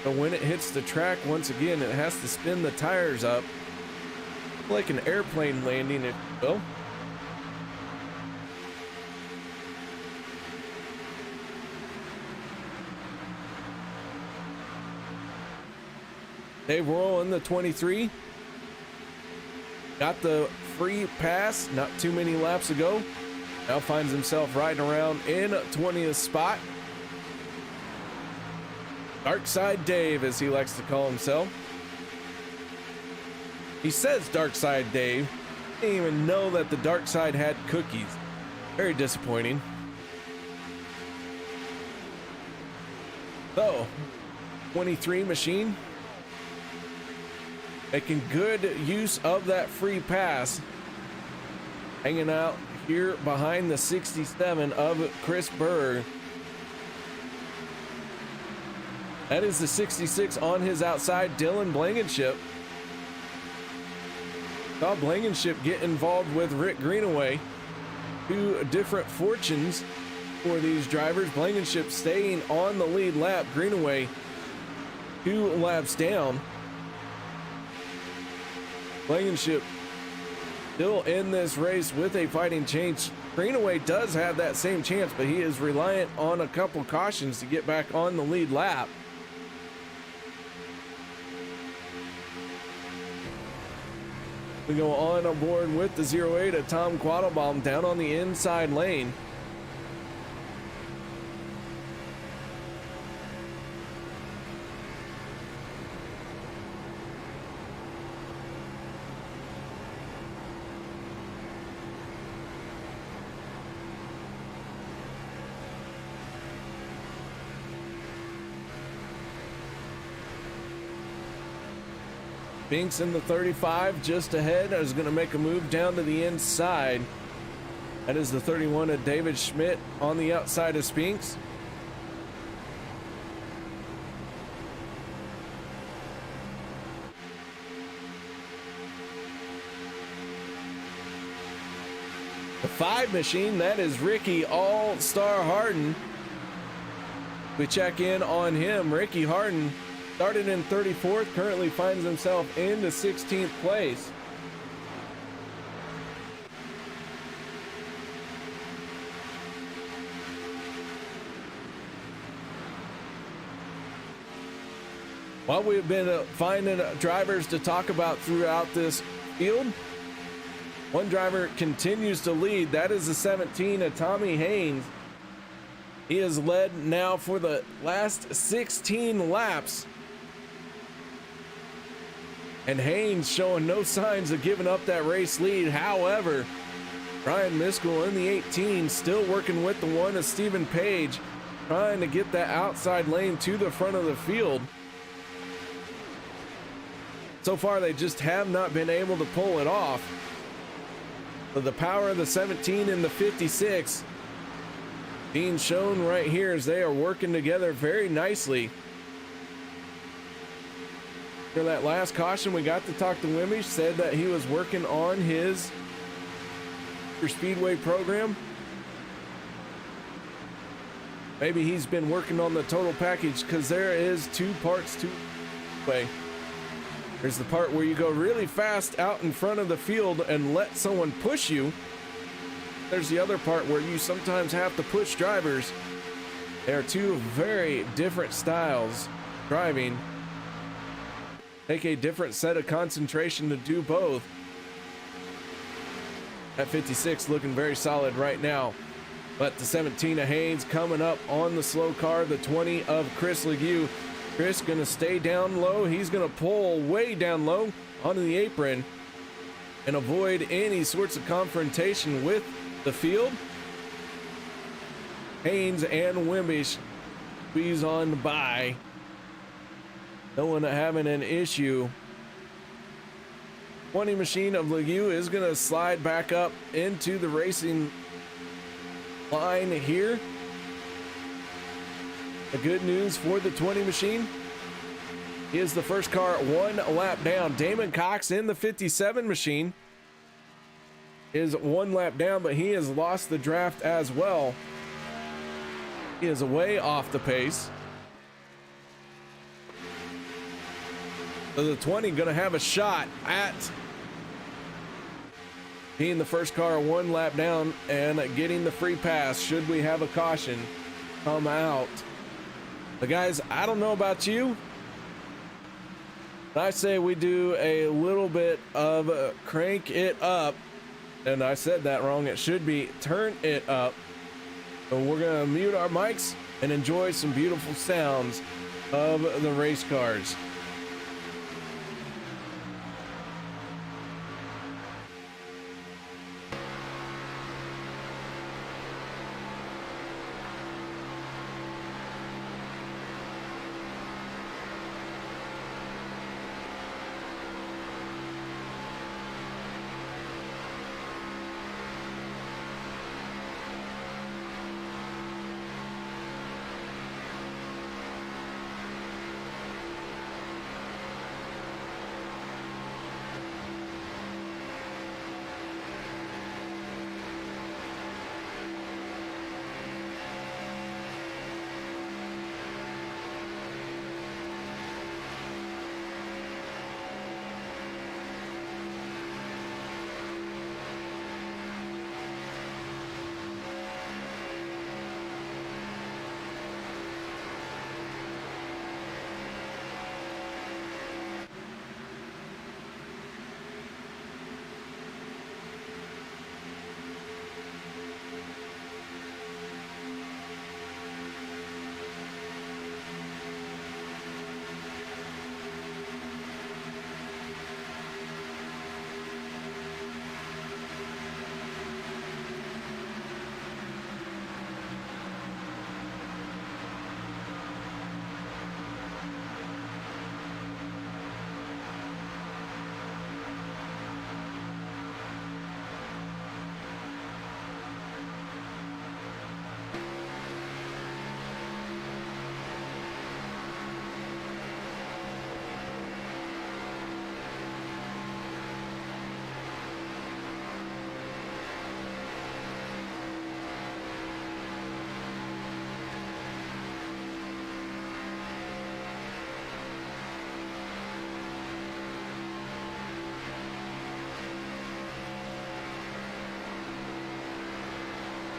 But when it hits the track once again, it has to spin the tires up like an airplane landing, if you will. Dave Roll in the 23 got the free pass not too many laps ago. Now finds himself riding around in 20th spot. Dark Side Dave, as he likes to call himself. He says Dark Side Dave. Didn't even know that the dark side had cookies. Very disappointing. So, 23 machine making good use of that free pass, hanging out here behind the 67 of Chris Berg. That is the 66 on his outside, Dylan Blankenship. Saw Blankenship get involved with Rick Greenaway. 2 different fortunes for these drivers. Blankenship staying on the lead lap, Greenaway 2 laps down. Blankenship still in this race with a fighting chance. Greenaway does have that same chance, but he is reliant on a couple cautions to get back on the lead lap. We go on aboard with the 08 of Tom Quattlebaum down on the inside lane. Binks in the 35 just ahead is going to make a move down to the inside. That is the 31 of David Schmidt on the outside of Spinks. The 5 machine, that is Ricky All-Star Harden. We check in on him. Ricky Harden started in 34th, currently finds himself in the 16th place. While we've been finding drivers to talk about throughout this field, one driver continues to lead. That is the 17 of Tommy Haynes. He has led now for the last 16 laps. And Haynes showing no signs of giving up that race lead. However, Brian Miskell in the 18 still working with the 1 of Stephen Page, trying to get that outside lane to the front of the field. So far, they just have not been able to pull it off. So the power of the 17 and the 56 being shown right here as they are working together very nicely. For that last caution, we got to talk to Wimbish, said that he was working on his Speedway program. Maybe he's been working on the total package, because there is 2 parts to Speedway. There's the part where you go really fast out in front of the field and let someone push you. There's the other part where you sometimes have to push drivers. They are 2 very different styles driving. take a different set of concentration to do both. That 56 looking very solid right now. But the 17 of Haynes coming up on the slow car, the 20 of Chris Legue. Chris gonna stay down low. He's gonna pull way down low onto the apron and avoid any sorts of confrontation with the field. Haynes and Wimbish squeeze on by. No one having an issue. 20 machine of Legue is going to slide back up into the racing line here. The good news for the 20 machine is the first car 1 lap down. Damon Cox in the 57 machine is 1 lap down, but he has lost the draft as well. He is way off the pace. So the 20 going to have a shot at being the first car 1 lap down and getting the free pass should we have a caution come out. But guys, I don't know about you, but I say we do a little bit of crank it up. And I said that wrong. It should be turn it up. So we're going to mute our mics and enjoy some beautiful sounds of the race cars.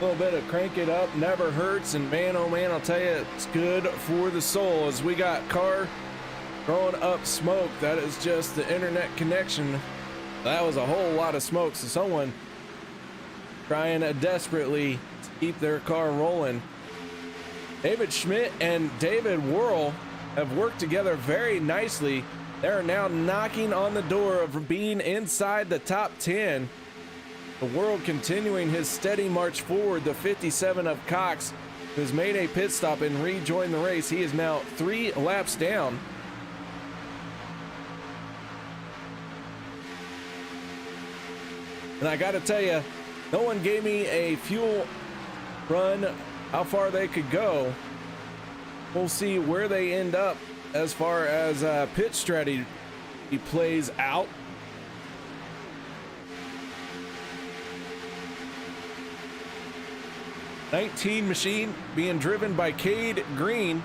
A little bit of crank it up never hurts, and man, oh man, I'll tell you, it's good for the soul. As we got car throwing up smoke, that is just the internet connection. That was a whole lot of smoke, so someone trying desperately to keep their car rolling. David Schmidt and David Worrell have worked together very nicely. They're now knocking on the door of being inside the top 10. The World continuing his steady march forward. The 57 of Cox, who's made a pit stop and rejoined the race. He is now 3 laps down. And I got to tell you, no one gave me a fuel run, how far they could go. We'll see where they end up as far as pit strategy plays out. '19 machine being driven by Cade Green.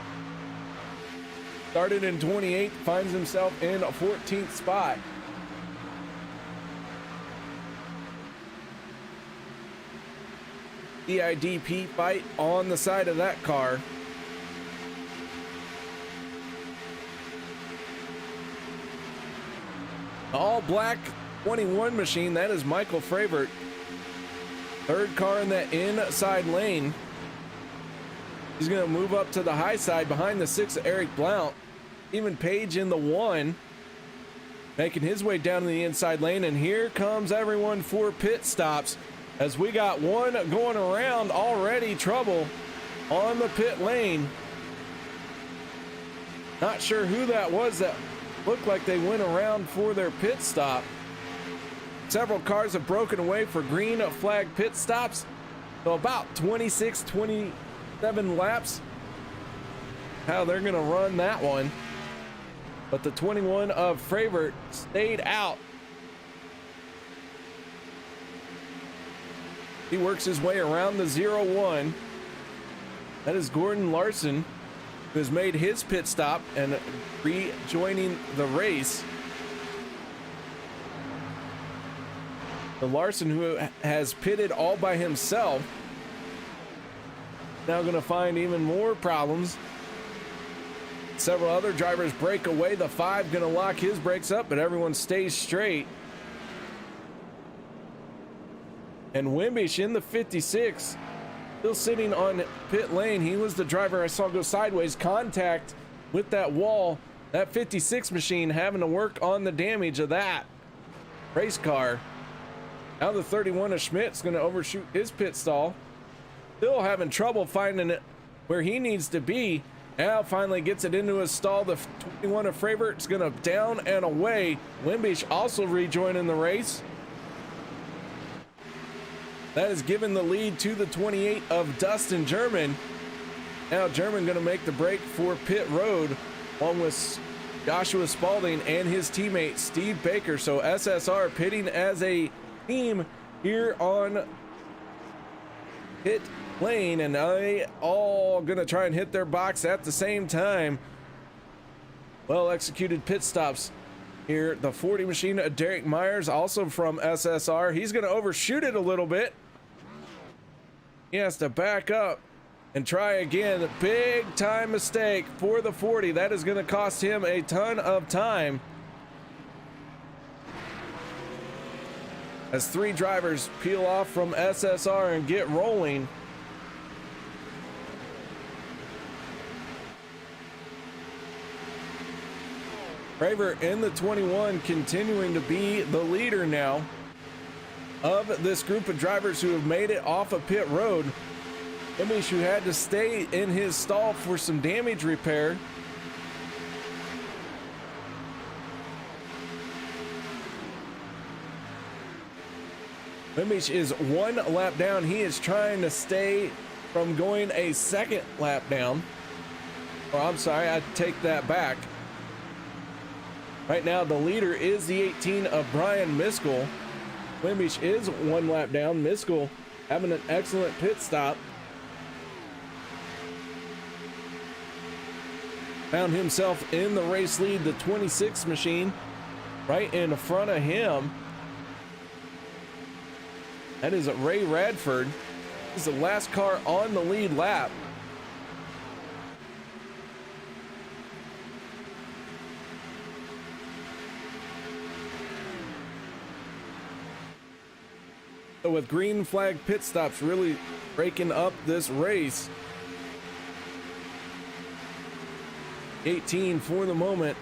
Started in 28, finds himself in a 14th spot. EIDP fight on the side of that car. The all black 21 machine, that is Michael Fravert. Third car in that inside lane. He's going to move up to the high side behind the 6 Eric Blount. Even Page in the 1. Making his way down to the inside lane. And here comes everyone for pit stops. As we got one going around already. Trouble on the pit lane. Not sure who that was that looked like they went around for their pit stop. Several cars have broken away for green flag pit stops. So about 26, 27 laps. How they're going to run that one. But the 21 of Fravert stayed out. He works his way around the 0-1. That is Gordon Larson, who has made his pit stop and rejoining the race. The Larson, who has pitted all by himself, now going to find even more problems. Several other drivers break away. The 5 going to lock his brakes up, but everyone stays straight. And Wimbish in the 56, still sitting on pit lane. He was the driver I saw go sideways. Contact with that wall. That 56 machine having to work on the damage of that race car. Now the 31 of Schmidt's going to overshoot his pit stall. Still having trouble finding it where he needs to be. Now finally gets it into his stall. The 21 of Fravert's going to down and away. Wimbish also rejoining the race. That has given the lead to the 28 of Dustin German. Now German going to make the break for pit road along with Joshua Spalding and his teammate Steve Baker. So SSR pitting as a team here on pit lane, and they all gonna try and hit their box at the same time. Well executed pit stops here. The 40 machine, Derek Myers, also from SSR. He's gonna overshoot it a little bit. He has to back up and try again. Big time mistake for the 40. That is gonna cost him a ton of time. As 3 drivers peel off from SSR and get rolling. Fravert in the 21 continuing to be the leader now of this group of drivers who have made it off of pit road. Wimbish, who had to stay in his stall for some damage repair. Wimbish is 1 lap down. He is trying to stay from going a 2nd lap down. Oh, I'm sorry, I take that back. Right now, the leader is the 18 of Brian Miskell. Wimbish is 1 lap down. Miskell having an excellent pit stop. Found himself in the race lead. The 26 machine right in front of him. That is Ray Radford. This is the last car on the lead lap. So with green flag pit stops really breaking up this race. 18 for the moment,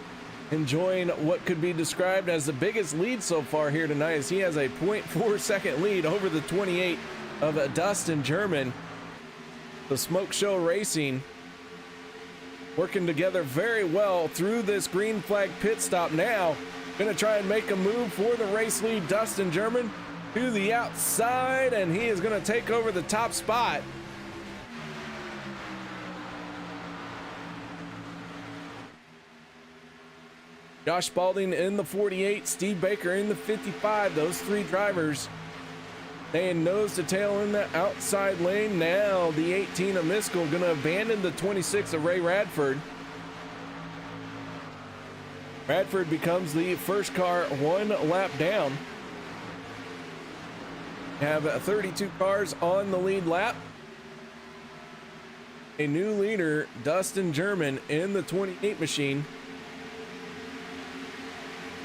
enjoying what could be described as the biggest lead so far here tonight, as he has a 0.4 second lead over the 28 of Dustin German. The Smoke Show Racing working together very well through this green flag pit stop. Now gonna try and make a move for the race lead. Dustin German to the outside, and he is going to take over the top spot. Josh Spalding in the 48, Steve Baker in the 55. Those 3 drivers staying nose to tail in the outside lane. Now the 18 of Miskell going to abandon the 26 of Ray Radford. Radford becomes the first car 1 lap down. Have 32 cars on the lead lap. A new leader, Dustin German, in the 28 machine.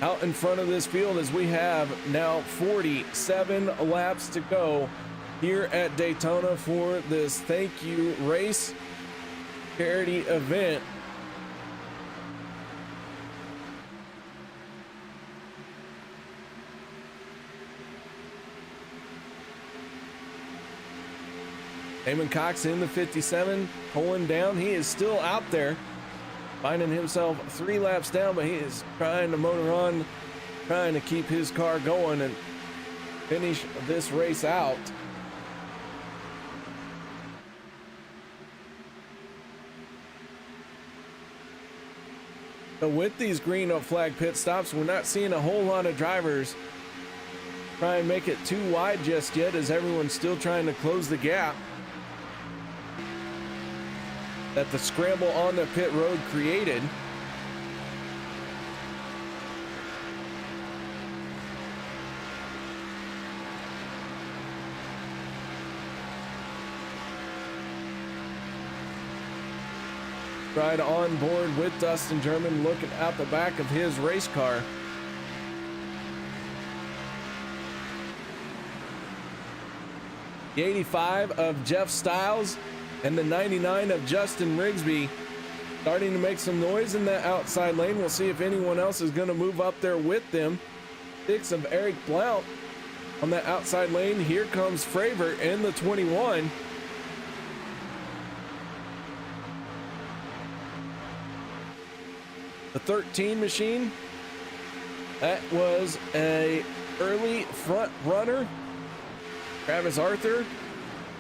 out in front of this field as we have now 47 laps to go here at Daytona for this thank you race charity event. Damon Cox in the 57, pulling down. He is still out there, finding himself 3 laps down, but he is trying to motor on, trying to keep his car going and finish this race out. So with these green flag pit stops, we're not seeing a whole lot of drivers try and make it too wide just yet, as everyone's still trying to close the gap that the scramble on the pit road created. Right on board with Dustin German, looking out the back of his race car. The 85 of Jeff Stiles and the 99 of Justin Rigsby starting to make some noise in that outside lane. We'll see if anyone else is going to move up there with them. 6 of Eric Blount on that outside lane. Here comes Fravor in the 21. The 13 machine, that was a early front runner. Travis Arthur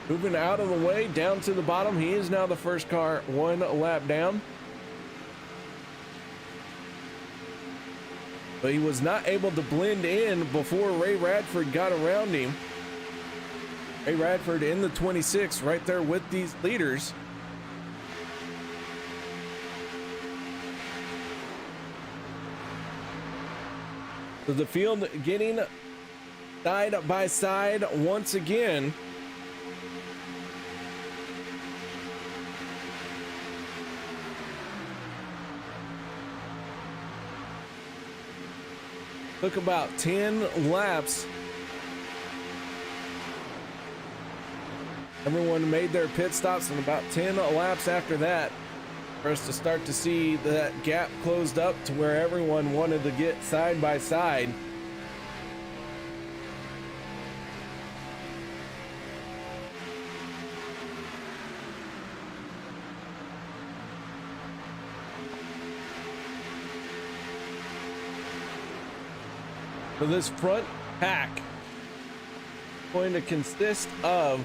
moving out of the way down to the bottom. He is now the first car 1 lap down. But he was not able to blend in before Ray Radford got around him. Ray Radford in the 26 right there with these leaders. So the field getting side by side once again. Took about 10 laps. Everyone made their pit stops, and about 10 laps after that for us to start to see that gap closed up to where everyone wanted to get side by side. So this front pack is going to consist of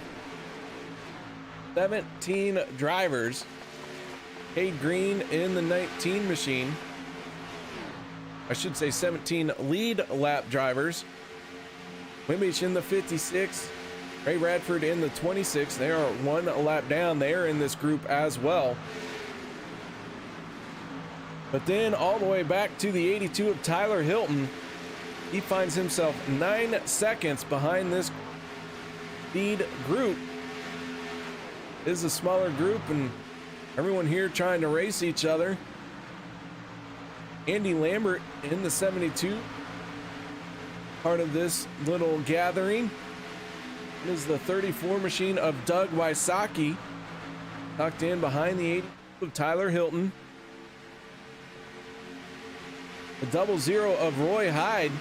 17 drivers. Cade Green in the 19 machine. I should say 17 lead lap drivers. Wimbish in the 56. Ray Radford in the 26. They are 1 lap down. They are in this group as well. But then all the way back to the 82 of Tyler Hilton. He finds himself 9 seconds behind this lead group. It is a smaller group, and everyone here trying to race each other. Andy Lambert in the 72, part of this little gathering. It is the 34 machine of Doug Wysocki, tucked in behind the 80 of Tyler Hilton. The 00 of Roy Hyde,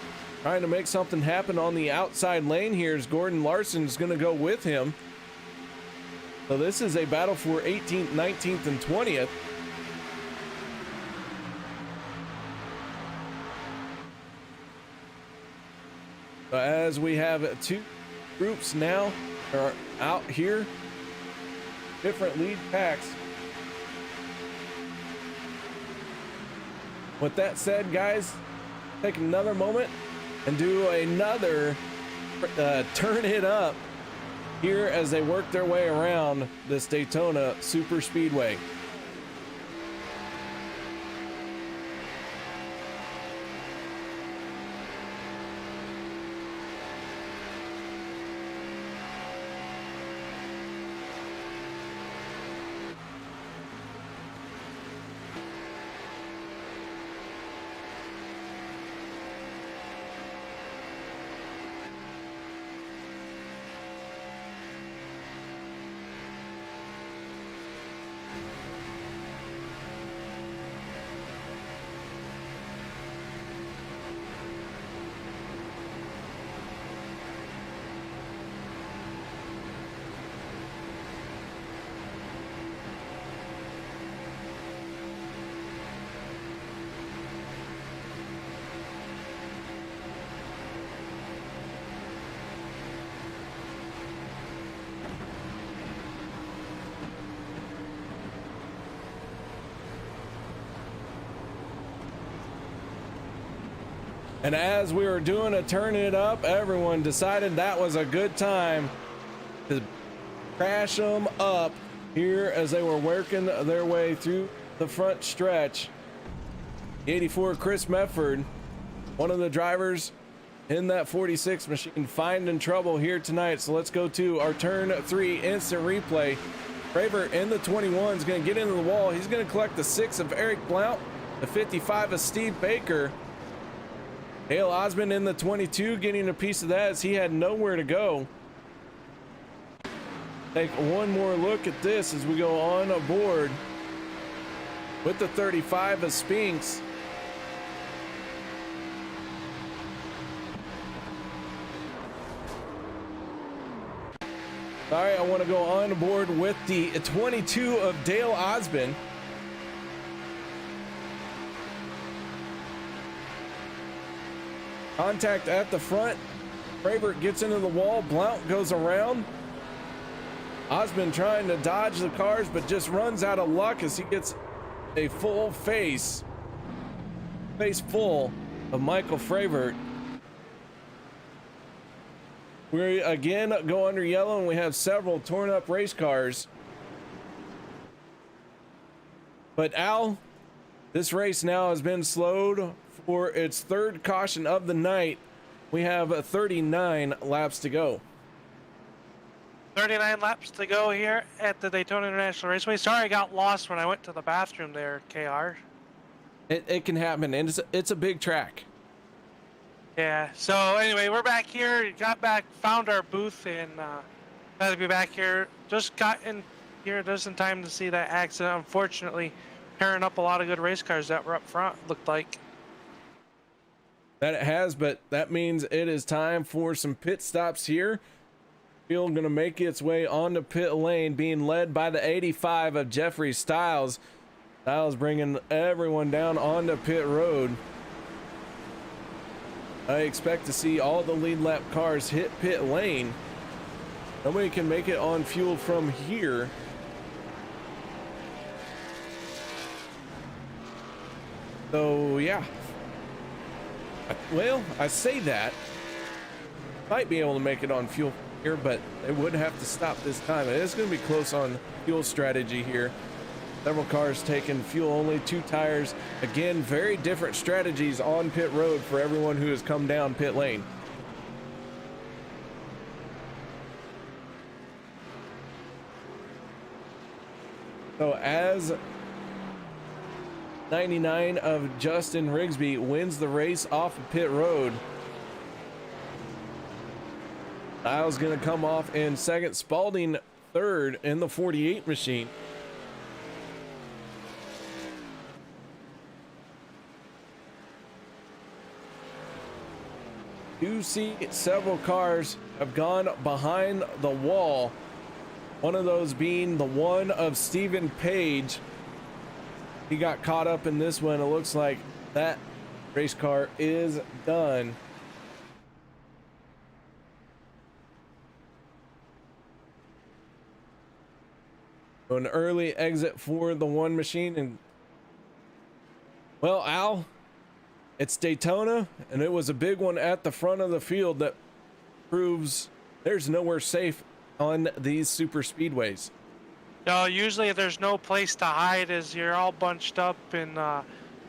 trying to make something happen on the outside lane here as Gordon Larson is going to go with him. So this is a battle for 18th, 19th, and 20th. So as we have 2 groups now are out here, different lead packs. With that said, guys, take another moment and do another turn it up here as they work their way around this Daytona Super Speedway. And as we were doing a turn it up, everyone decided that was a good time to crash them up here as they were working their way through the front stretch. 84 Chris Mefford, one of the drivers in that 46 machine, finding trouble here tonight. So let's go to our turn 3 instant replay. Fravor in the 21 is going to get into the wall. He's going to collect the 6 of Eric Blount, the 55 of Steve Baker. Dale Osmond in the 22 getting a piece of that as he had nowhere to go. Take one more look at this as we go on aboard with the 35 of Spinks. All right, I want to go on board with the 22 of Dale Osmond. Contact at the front. Fravor gets into the wall. Blount goes around. Osmond trying to dodge the cars, but just runs out of luck as he gets a full face full of Michael Fravor. We again go under yellow, and we have several torn up race cars. But Al, this race now has been slowed for its third caution of the night. We have 39 laps to go. 39 laps to go here at the Daytona International Raceway. Sorry I got lost when I went to the bathroom there, KR. It can happen, and it's a big track. Yeah, so anyway, we're back here. Got back, found our booth, and glad to be back here. Just got in here just in time to see that accident. Unfortunately, tearing up a lot of good race cars that were up front, looked like. That it has, but that means it is time for some pit stops here. Field going to make its way onto pit lane, being led by the 85 of Jeffrey Stiles. Stiles bringing everyone down onto pit road. I expect to see all the lead lap cars hit pit lane. Nobody can make it on fuel from here. So yeah. Well, I say that. Might be able to make it on fuel here, but they would have to stop this time. It is going to be close on fuel strategy here. Several cars taking fuel only, 2 tires. Again, very different strategies on pit road for everyone who has come down pit lane. So as 99 of Justin Rigsby wins the race off of pit road, Stiles going to come off in second, Spalding third in the 48 machine. You see several cars have gone behind the wall. One of those being the one of Stephen Page. He got caught up in this one. It looks like that race car is done. So an early exit for the one machine. And well, Al, it's Daytona, and it was a big one at the front of the field that proves there's nowhere safe on these super speedways. No, usually there's no place to hide as you're all bunched up and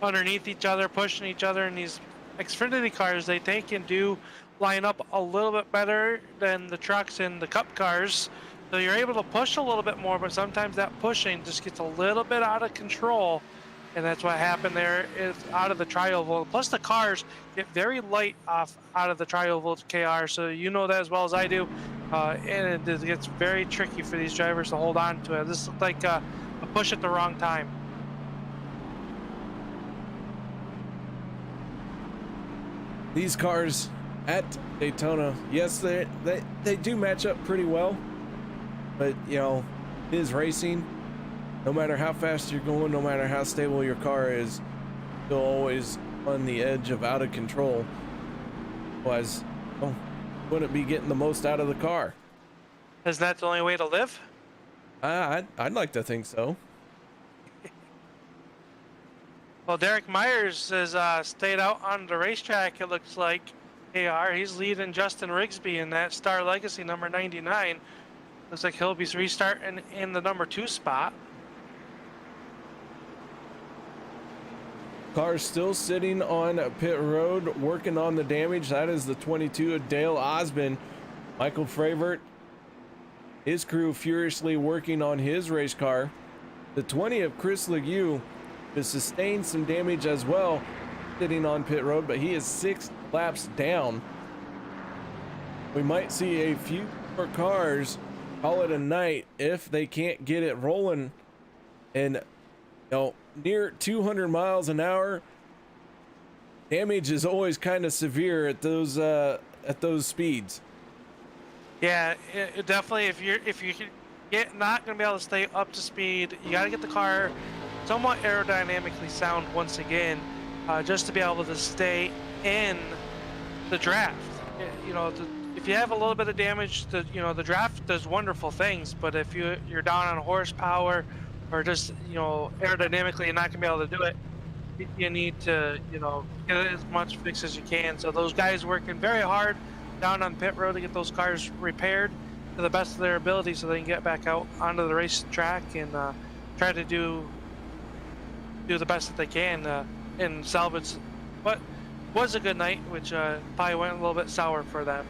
underneath each other, pushing each other. And these Xfinity cars, they think and do line up a little bit better than the trucks and the cup cars. So you're able to push a little bit more, but sometimes that pushing just gets a little bit out of control. And that's what happened there is out of the tri-oval. Plus the cars get very light off out of the tri-oval KR, so you know that as well as I do. And it gets very tricky for these drivers to hold on to it. This looked like a push at the wrong time. These cars at Daytona, yes, they do match up pretty well, but you know, it is racing. No matter how fast you're going, no matter how stable your car is, still always on the edge of out of control. Otherwise, well, wouldn't be getting the most out of the car. Is that the only way to live? I'd like to think so. Well, Derek Myers has stayed out on the racetrack, it looks like. KR, he's leading Justin Rigsby in that Star Legacy number 99. Looks like he'll be restarting in the number 2 spot. Car's still sitting on pit road, working on the damage. That is the 22 of Dale Osmond. Michael Fravert, his crew furiously working on his race car. The 20 of Chris Legue has sustained some damage as well, sitting on pit road, but he is 6 laps down. We might see a few more cars call it a night if they can't get it rolling. And near 200 miles an hour, damage is always kind of severe at those speeds. Yeah, it definitely. If you not going to be able to stay up to speed, you got to get the car somewhat aerodynamically sound once again, just to be able to stay in the draft. If you have a little bit of damage, the draft does wonderful things. But if you're down on horsepower, or just aerodynamically you're not going to be able to do it, you need to get as much fix as you can. So those guys working very hard down on pit road to get those cars repaired to the best of their ability, so they can get back out onto the racetrack and try to do the best that they can and salvage what was a good night, which probably went a little bit sour for them.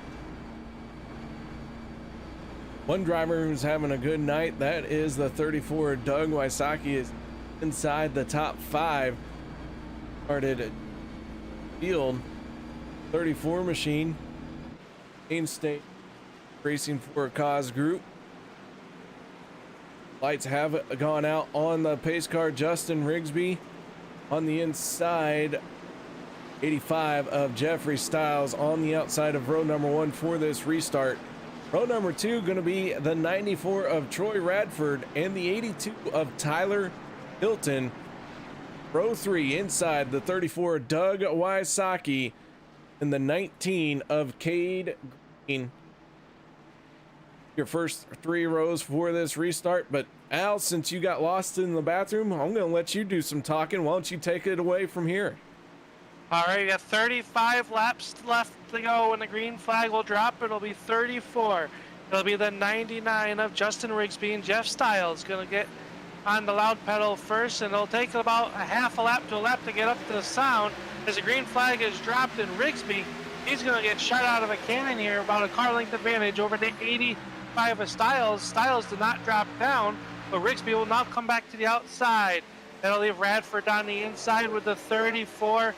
One driver who's having a good night, that is the 34 Doug Wysocki, is inside the top 5. Started at field. 34 machine, Main State Racing for a Cause group. Lights have gone out on the pace car. Justin Rigsby on the inside. 85 of Jeffrey Stiles on the outside of row number 1 for this restart. Row number 2 going to be the 94 of Troy Radford and the 82 of Tyler Hilton. Row 3 inside the 34 Doug Wysocki and the 19 of Cade Green. Your first 3 rows for this restart, but Al, since you got lost in the bathroom, I'm going to let you do some talking. Why don't you take it away from here? All right, we got 35 laps left to go when the green flag will drop. It'll be 34. It'll be the 99 of Justin Rigsby, and Jeff Stiles going to get on the loud pedal first, and it'll take about a half a lap to a lap to get up to the sound as the green flag is dropped, and Rigsby, he's going to get shot out of a cannon here, about a car length advantage over the 85 of Stiles. Stiles did not drop down, but Rigsby will now come back to the outside. That'll leave Radford on the inside with the 34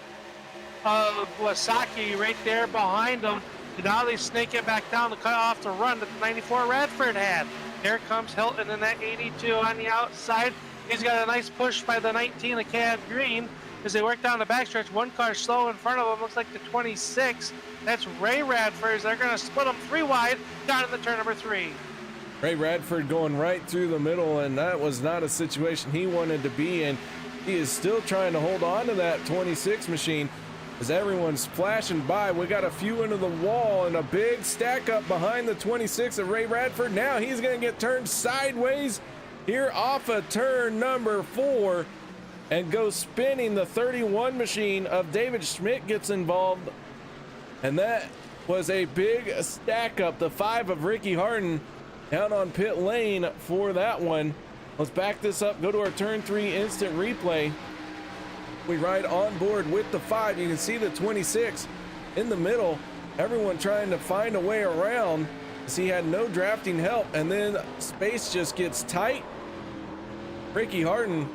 of Wysocki right there behind them. And now they snake it back down to cut off the run that the 94 Radford had. Here comes Hilton in that 82 on the outside. He's got a nice push by the 19 of Cad Green as they work down the backstretch. One car slow in front of them, looks like the 26. That's Ray Radford. They're going to split them 3 wide down in the turn number 3. Ray Radford going right through the middle, and that was not a situation he wanted to be in. He is still trying to hold on to that 26 machine as everyone's flashing by. We got a few into the wall and a big stack up behind the 26 of Ray Radford. Now he's going to get turned sideways here off of turn number 4 and go spinning. The 31 machine of David Schmidt gets involved, and that was a big stack up. The 5 of Ricky Harden down on pit lane for that one. Let's back this up, go to our turn 3 instant replay. We ride on board with the 5. You can see the 26 in the middle. Everyone trying to find a way around as he had no drafting help, and then space just gets tight. Ricky Harden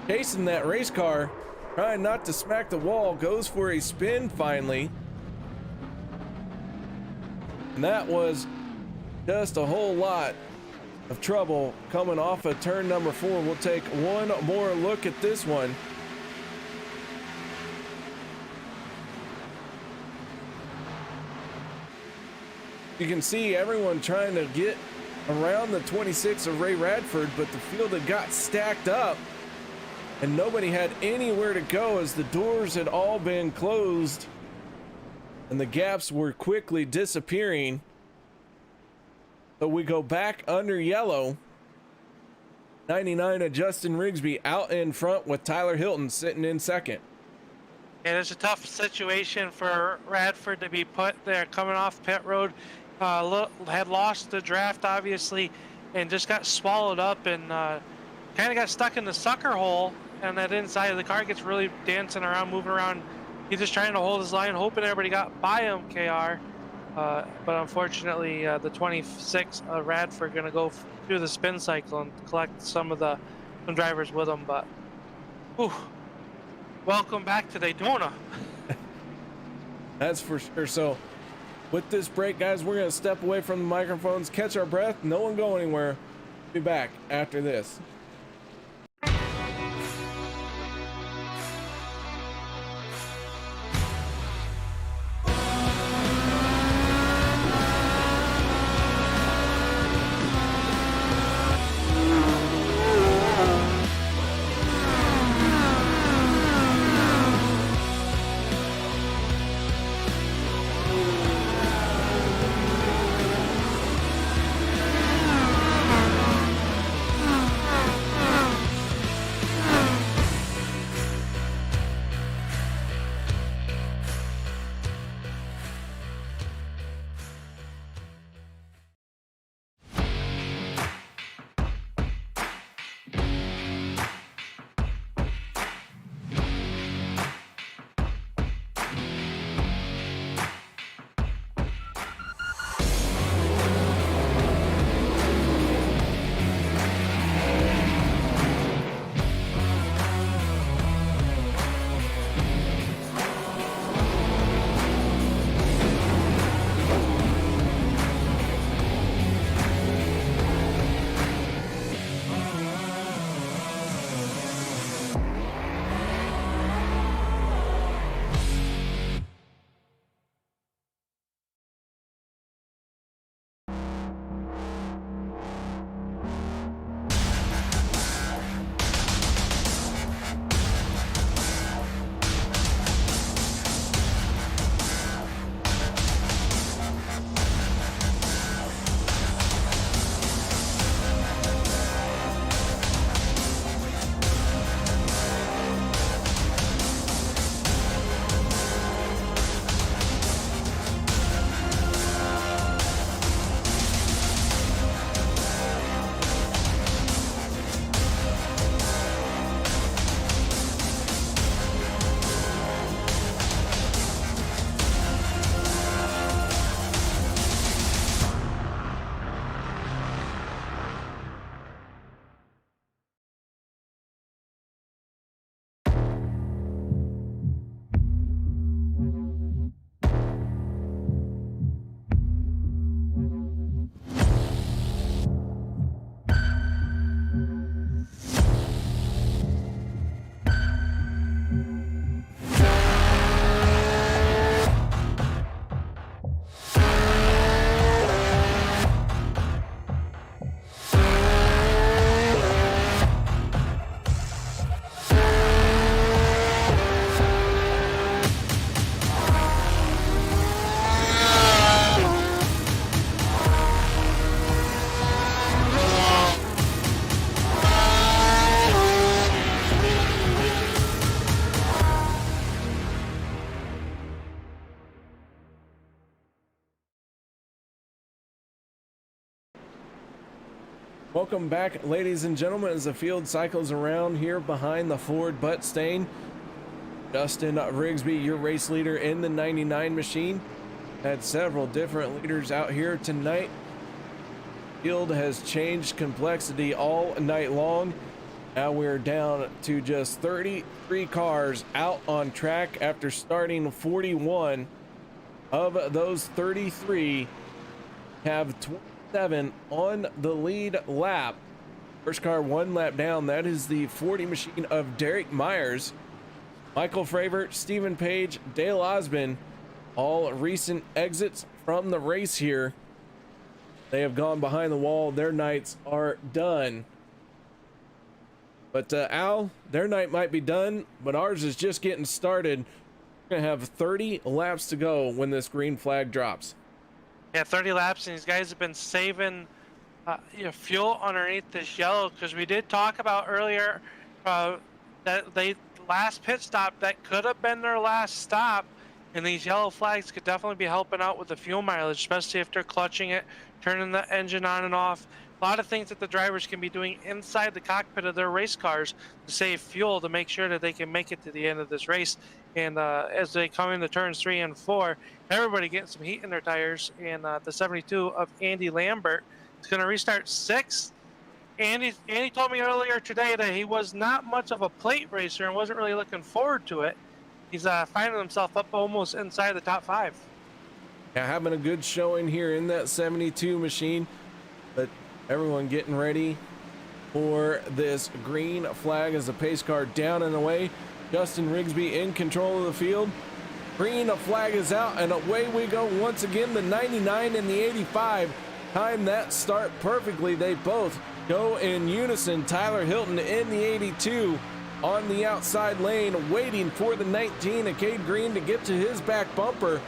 chasing that race car, trying not to smack the wall, goes for a spin finally. And that was just a whole lot of trouble coming off of turn number 4. We'll take one more look at this one. You can see everyone trying to get around the 26 of Ray Radford, but the field had got stacked up and nobody had anywhere to go as the doors had all been closed and the gaps were quickly disappearing. So we go back under yellow 99 of Justin Rigsby out in front with Tyler Hilton sitting in second. And it's a tough situation for Radford to be put there coming off pit road. Had lost the draft, obviously, and just got swallowed up and kind of got stuck in the sucker hole. And that inside of the car gets really dancing around, moving around. He's just trying to hold his line, hoping everybody got by him, KR. But unfortunately, the 26 Radford going to go through the spin cycle and collect some drivers with them. But whew, welcome back to Daytona. That's for sure. So with this break, guys, we're going to step away from the microphones, catch our breath. No one go anywhere. Be back after this. Welcome back, ladies and gentlemen, as the field cycles around here behind the Ford butt stain. Justin Rigsby, your race leader in the 99 machine. Had several different leaders out here tonight. Field has changed complexity all night long. Now we're down to just 33 cars out on track after starting 41. Of those 33, have 27 on the lead lap. First car one lap down. That is the 40 machine of Derek Myers, Michael Fravert, Stephen Page, Dale Osmond. All recent exits from the race here. They have gone behind the wall. Their nights are done. But Al, their night might be done, but ours is just getting started. We're gonna have 30 laps to go when this green flag drops. Yeah, 30 laps, and these guys have been saving fuel underneath this yellow, because we did talk about earlier that last pit stop, that could have been their last stop, and these yellow flags could definitely be helping out with the fuel mileage, especially if they're clutching it, turning the engine on and off. A lot of things that the drivers can be doing inside the cockpit of their race cars to save fuel, to make sure that they can make it to the end of this race. And as they come into turns 3 and 4, everybody getting some heat in their tires. And the 72 of Andy Lambert is going to restart 6th. Andy told me earlier today that he was not much of a plate racer and wasn't really looking forward to it. He's finding himself up almost inside the top 5. Yeah, having a good showing here in that 72 machine, but everyone getting ready for this green flag as the pace car down and away. Justin Rigsby in control of the field. Green flag is out, and away we go once again. The 99 and the 85 time that start perfectly. They both go in unison. Tyler Hilton in the 82 on the outside lane, waiting for the 19 of Cade Green to get to his back bumper.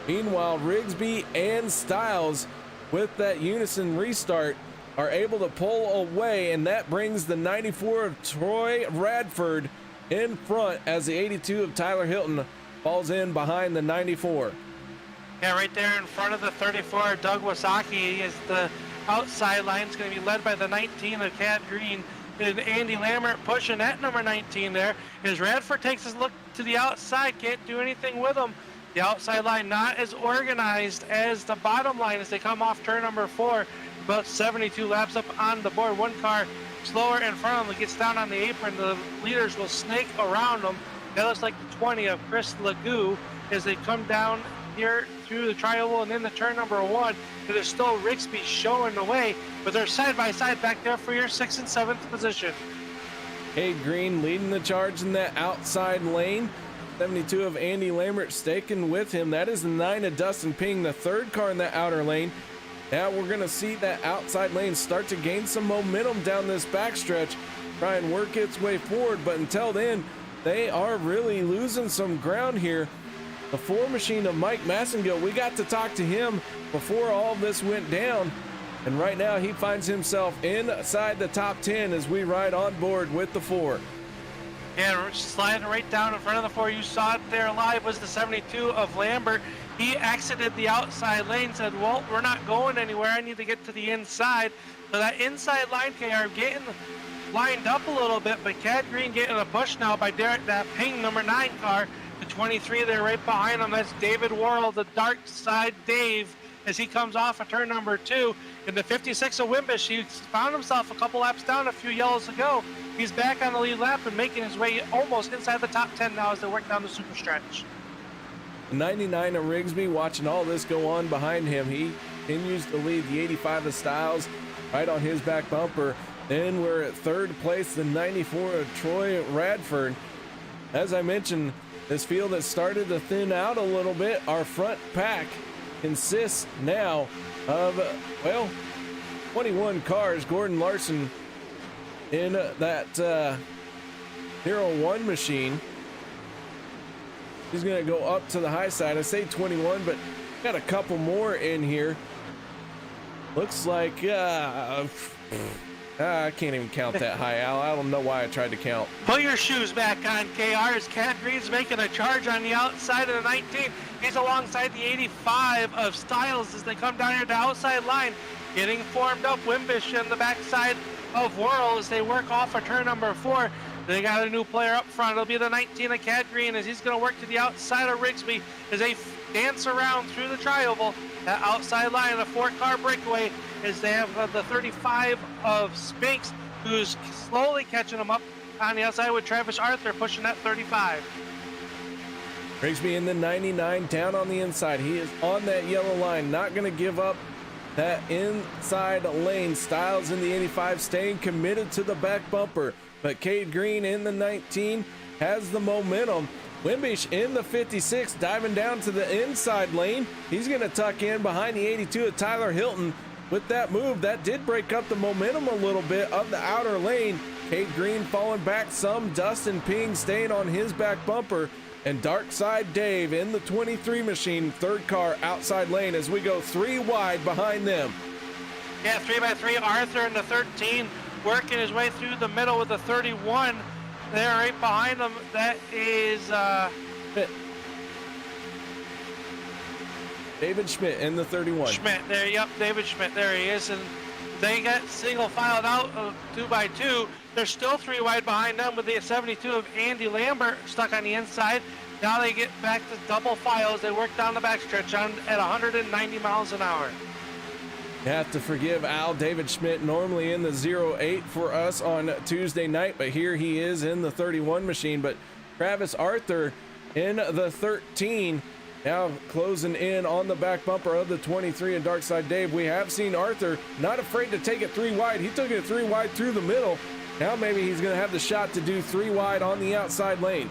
Meanwhile, Rigsby and Styles, with that unison restart, are able to pull away, and that brings the 94 of Troy Radford in front as the 82 of Tyler Hilton falls in behind the 94. Yeah, right there in front of the 34, Doug Wasaki, is the outside line. It's going to be led by the 19 of Cad Green, and Andy Lambert pushing that number 19 there. As Radford takes his look to the outside, can't do anything with him. The outside line not as organized as the bottom line as they come off turn number 4. About 72 laps up on the board. One car slower in front of them gets down on the apron. The leaders will snake around them. That looks like the 20 of Chris Legou as they come down here through the tri-oval and into turn number 1. And there's still Rigsby showing the way, but they're side by side back there for your 6th and 7th position. Cade Green leading the charge in that outside lane. 72 of Andy Lambert staking with him. That is the 9 of Dustin Ping, the 3rd car in the outer lane. Now we're going to see that outside lane start to gain some momentum down this backstretch, try and work its way forward, but until then, they are really losing some ground here. The 4 machine of Mike Massengill, we got to talk to him before all this went down, and right now he finds himself inside the top 10 as we ride on board with the 4. Yeah, sliding right down in front of the 4. You saw it there live, was the 72 of Lambert. He exited the outside lane, said, well, we're not going anywhere. I need to get to the inside. So that inside line, KR, getting lined up a little bit, but Cad Green getting a push now by Derek, that Ping number 9 car. The 23 there right behind him, that's David Worrell, the dark side Dave, as he comes off of turn number 2. In the 56 of Wimbish, he found himself a couple laps down a few yellows ago. He's back on the lead lap and making his way almost inside the top 10 now as they work down the super stretch. 99 of Rigsby watching all this go on behind him. He continues to lead the 85 of Styles right on his back bumper. Then we're at 3rd place, the 94 of Troy Radford. As I mentioned, this field has started to thin out a little bit. Our front pack consists now of, well, 21 cars. Gordon Larson in that 01 machine. He's going to go up to the high side. I say 21, but got a couple more in here. Looks like I can't even count that high, Al. I don't know why I tried to count. Put your shoes back on, KR, as Cad Green's making a charge on the outside of the 19. He's alongside the 85 of Styles as they come down here to the outside line, getting formed up. Wimbish on the backside of Worrell as they work off of turn number 4. They got a new player up front. It'll be the 19 of Cad Green as he's going to work to the outside of Rigsby as they dance around through the tri-oval. That outside line, a 4-car breakaway as they have the 35 of Spinks, who's slowly catching them up on the outside with Travis Arthur pushing that 35. Rigsby in the 99 down on the inside. He is on that yellow line, not going to give up that inside lane. Styles in the 85 staying committed to the back bumper. But Cade Green in the 19 has the momentum. Wimbish in the 56 diving down to the inside lane. He's going to tuck in behind the 82 of Tyler Hilton. With that move, that did break up the momentum a little bit of the outer lane. Cade Green falling back some. Dustin Ping staying on his back bumper. And Dark Side Dave in the 23 machine, 3rd car outside lane as we go 3 wide behind them. Yeah, 3x3, Arthur in the 13, working his way through the middle with the 31. There right behind him, that is David Schmidt in the 31. Schmidt, there, yep, David Schmidt, there he is. And they get single filed out of 2x2. They're still 3 wide behind them with the 72 of Andy Lambert stuck on the inside. Now they get back to double files. They work down the backstretch at 190 miles an hour. You have to forgive Al. David Schmidt normally in the 08 for us on Tuesday night, but here he is in the 31 machine. But Travis Arthur in the 13, now closing in on the back bumper of the 23 and Darkside Dave. We have seen Arthur not afraid to take it 3 wide. He took it 3 wide through the middle. Now maybe he's going to have the shot to do 3 wide on the outside lane.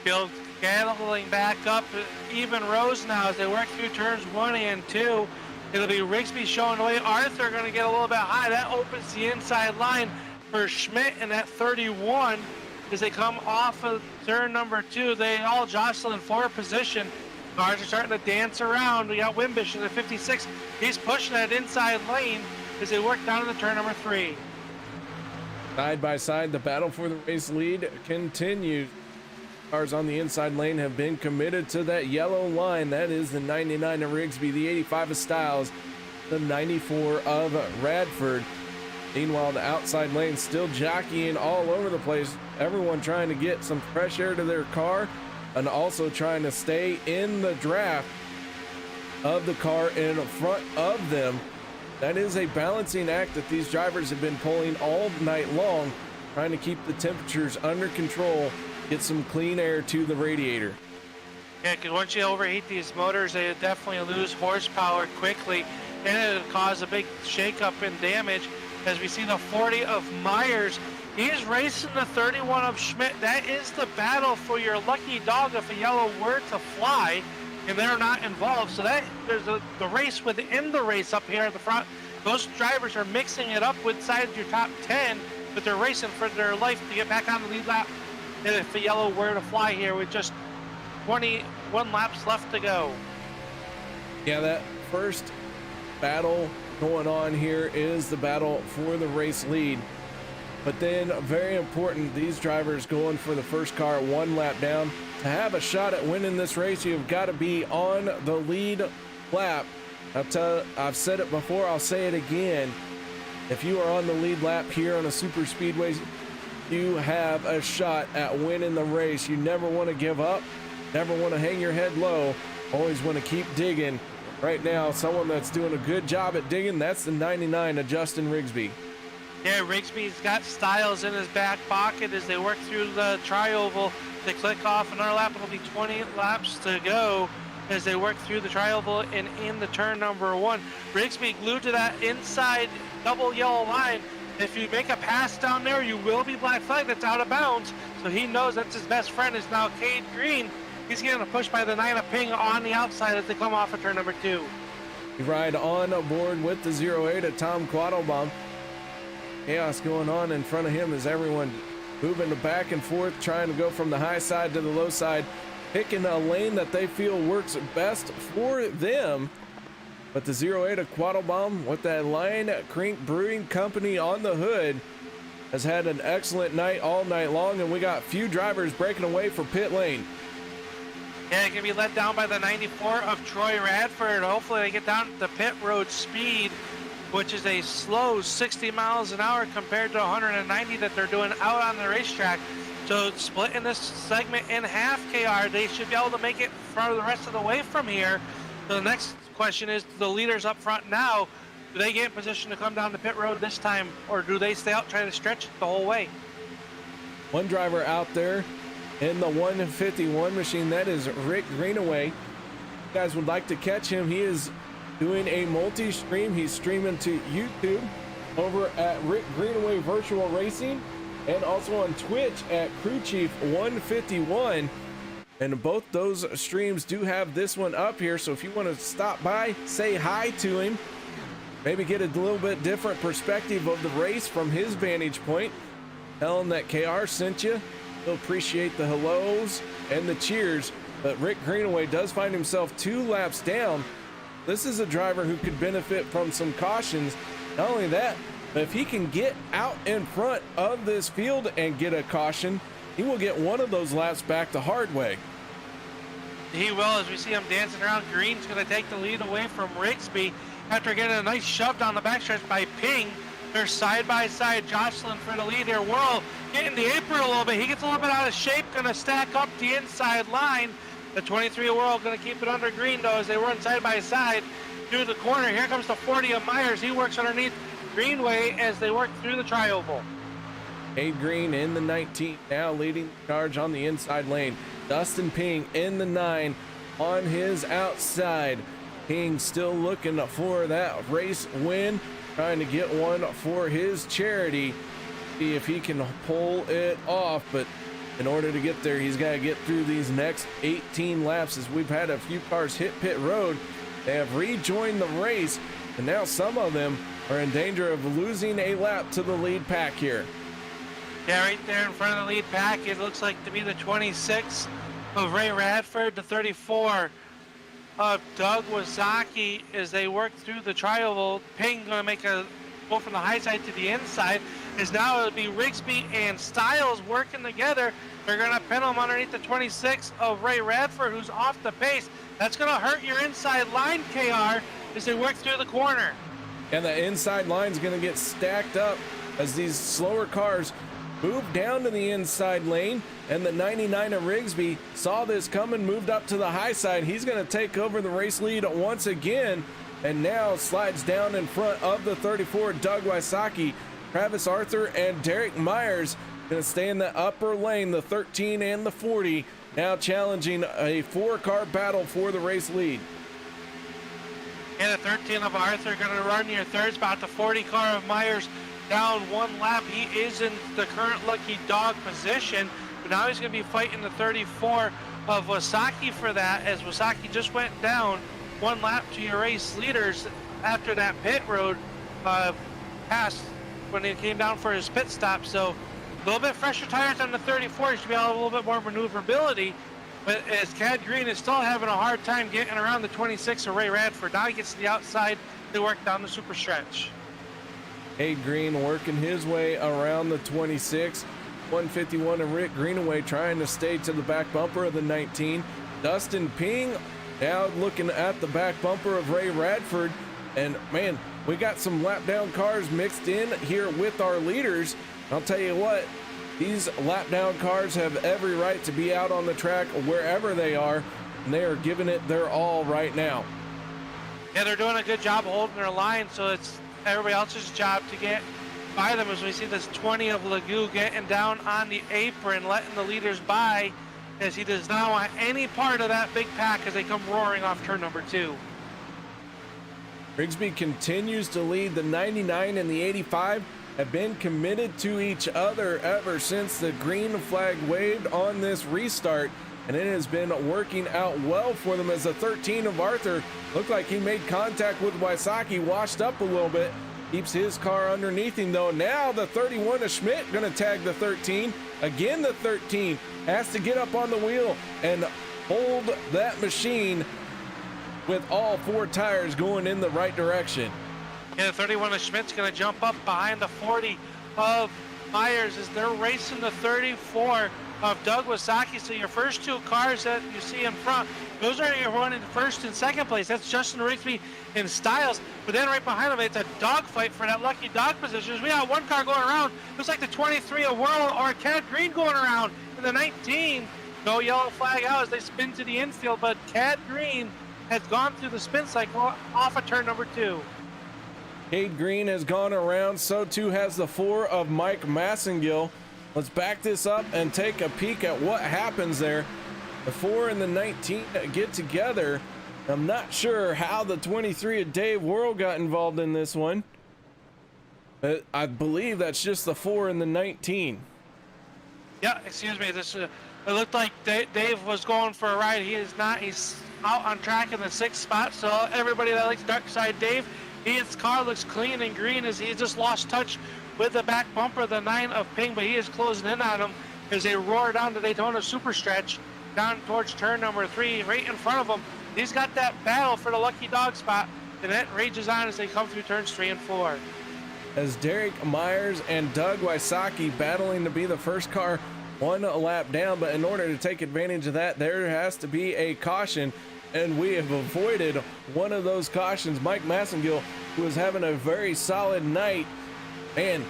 Field gathering back up even rows now as they work through turns 1 and 2. It'll be Rigsby showing the way. Arthur going to get a little bit high. That opens the inside line for Schmidt in that 31 as they come off of turn number 2. They all jostle in 4 position. Cars are starting to dance around. We got Wimbish in the 56. He's pushing that inside lane as they work down to the turn number 3. Side by side, the battle for the race lead continues. Cars on the inside lane have been committed to that yellow line. That is the 99 of Rigsby, the 85 of Styles, the 94 of Radford. Meanwhile, the outside lane still jockeying all over the place. Everyone trying to get some fresh air to their car and also trying to stay in the draft of the car in front of them. That is a balancing act that these drivers have been pulling all night long, trying to keep the temperatures under control, get some clean air to the radiator. Yeah, because once you overheat these motors, they definitely lose horsepower quickly, and it'll cause a big shakeup and damage. As we see the 40 of Myers, he's racing the 31 of Schmidt. That is the battle for your lucky dog if a yellow were to fly, and they're not involved. So that there's the race within the race up here at the front. Those drivers are mixing it up inside your top 10, but they're racing for their life to get back on the lead lap. And if the yellow were to fly here with just 21 laps left to go. Yeah, that first battle going on here is the battle for the race lead. But then, very important, these drivers going for the first car 1 lap down. To have a shot at winning this race, you've got to be on the lead lap. I've said it before, I'll say it again. If you are on the lead lap here on a super speedway, you have a shot at winning the race. You never want to give up, never want to hang your head low, always want to keep digging. Right now, someone that's doing a good job at digging, that's the 99 of Justin Rigsby. Yeah, Rigsby's got Styles in his back pocket as they work through the tri-oval. They click off another lap. It'll be 20 laps to go as they work through the tri-oval and in the turn number 1. Rigsby glued to that inside double yellow line. If you make a pass down there, you will be black flag. That's out of bounds. So he knows that's his best friend is now Cade Green. He's getting a push by the 9 of Ping on the outside as they come off of turn number 2. You ride on board with the 08 of Tom Quattlebaum. Chaos going on in front of him as everyone moving back and forth, trying to go from the high side to the low side, picking a lane that they feel works best for them. But the 08 of Quattlebaum with that Lion Creek Brewing Company on the hood has had an excellent night all night long, and we got few drivers breaking away for pit lane. Yeah, it can be let down by the 94 of Troy Radford. Hopefully they get down to pit road speed, which is a slow 60 miles an hour compared to 190 that they're doing out on the racetrack. So splitting this segment in half, KR, they should be able to make it for the rest of the way from here. So the next question is, the leaders up front now, do they get in position to come down the pit road this time, or do they stay out trying to stretch it the whole way? One driver out there in the 151 machine, that is Rick Greenaway. You guys would like to catch him. He is doing a multi-stream. He's streaming to YouTube over at Rick Greenaway Virtual Racing and also on Twitch at Crew Chief 151. And both those streams do have this one up here. So if you want to stop by, say hi to him, maybe get a little bit different perspective of the race from his vantage point, tell him that KR sent you. He'll appreciate the hellos and the cheers. But Rick Greenaway does find himself 2 laps down this is a driver who could benefit from some cautions. Not only that, but if he can get out in front of this field and get a caution, he will get one of those laps back the hard way. He will, as we see him dancing around. Green's going to take the lead away from Rigsby after getting a nice shove down the backstretch by Ping. They're side by side, jostling for the lead here. Whirl getting the apron a little bit. He gets a little bit out of shape, going to stack up the inside line. The 23 of Whirl going to keep it under Green, though, as they run side by side through the corner. Here comes the 40 of Myers. He works underneath Greenway as they work through the tri-oval. Cade Green in the 19, now leading the charge on the inside lane. Dustin Ping in the 9 on his outside. Ping still looking for that race win, trying to get one for his charity. See if he can pull it off, but in order to get there, he's got to get through these next 18 laps. As we've had a few cars hit pit road, they have rejoined the race, and now some of them are in danger of losing a lap to the lead pack here. Yeah, right there in front of the lead pack, it looks like to be the 26 of Ray Radford, the 34 of Doug Wazaki as they work through the tri-oval. Ping going to make a go from the high side to the inside, as now it'll be Rigsby and Styles working together. They're going to pin them underneath the 26 of Ray Radford, who's off the pace. That's going to hurt your inside line, KR, as they work through the corner. And the inside line is going to get stacked up as these slower cars move down to the inside lane, and the 99 of Rigsby saw this coming, moved up to the high side. He's going to take over the race lead once again, and now slides down in front of the 34 Doug Wysocki. Travis Arthur and Derek Myers going to stay in the upper lane, the 13 and the 40, now challenging a 4-car battle for the race lead. And the 13 of Arthur going to run your third spot. The 40 car of Myers down one lap. He is in the current lucky dog position, but now he's going to be fighting the 34 of Wysocki for that, as Wysocki just went down one lap to your race leaders after that pit road pass when he came down for his pit stop. So a little bit fresher tires on the 34. He should be able to have a little bit more maneuverability. But as Cad Green is still having a hard time getting around the 26 of Ray Radford. Now he gets to the outside to work down the super stretch. Cade Green working his way around the 26. 151 of Rick Greenaway trying to stay to the back bumper of the 19. Dustin Ping now looking at the back bumper of Ray Radford. And man, we got some lap down cars mixed in here with our leaders. I'll tell you what, these lap down cars have every right to be out on the track wherever they are, and they are giving it their all right now. Yeah, they're doing a good job holding their line, so it's everybody else's job to get by them, as we see this 20 of Legou getting down on the apron, letting the leaders by, as he does not want any part of that big pack as they come roaring off turn number 2. Rigsby continues to lead. The 99 and the 85 have been committed to each other ever since the green flag waved on this restart, and it has been working out well for them, as the 13 of Arthur looked like he made contact with Wysocki, washed up a little bit, keeps his car underneath him though. Now the 31 of Schmidt gonna tag the 13. Again, the 13 has to get up on the wheel and hold that machine with all 4 tires going in the right direction. And the 31 of Schmidt's going to jump up behind the 40 of Myers as they're racing the 34 of Doug Wysocki. So your first 2 cars that you see in front, those are your one in first and second place. That's Justin Rigsby and Styles. But then right behind them, it's a dogfight for that lucky dog position. We got one car going around. Looks like the 23 of Whirl or Cad Green going around. And the 19, no yellow flag out as they spin to the infield. But Cad Green has gone through the spin cycle off of turn number 2. Cade Green has gone around, so too has the 4 of Mike Massengill. Let's back this up and take a peek at what happens there. The 4 and the 19 get together. I'm not sure how the 23 of Dave Worrell got involved in this one, but I believe that's just the 4 and the 19. Yeah, excuse me. This it looked like Dave was going for a ride. He is not. He's out on track in the 6th spot. So everybody that likes Dark Side Dave, his car looks clean and green as he just lost touch with the back bumper, the 9 of Ping, but he is closing in on him as they roar down the Daytona super stretch down towards turn number 3. Right in front of him, He's got that battle for the lucky dog spot, and it rages on as they come through turns 3 and 4. As Derek Myers and Doug Wysocki battling to be the first car one lap down, but in order to take advantage of that, there has to be a caution, and we have avoided one of those cautions. Mike Massengill, who was having a very solid night, man,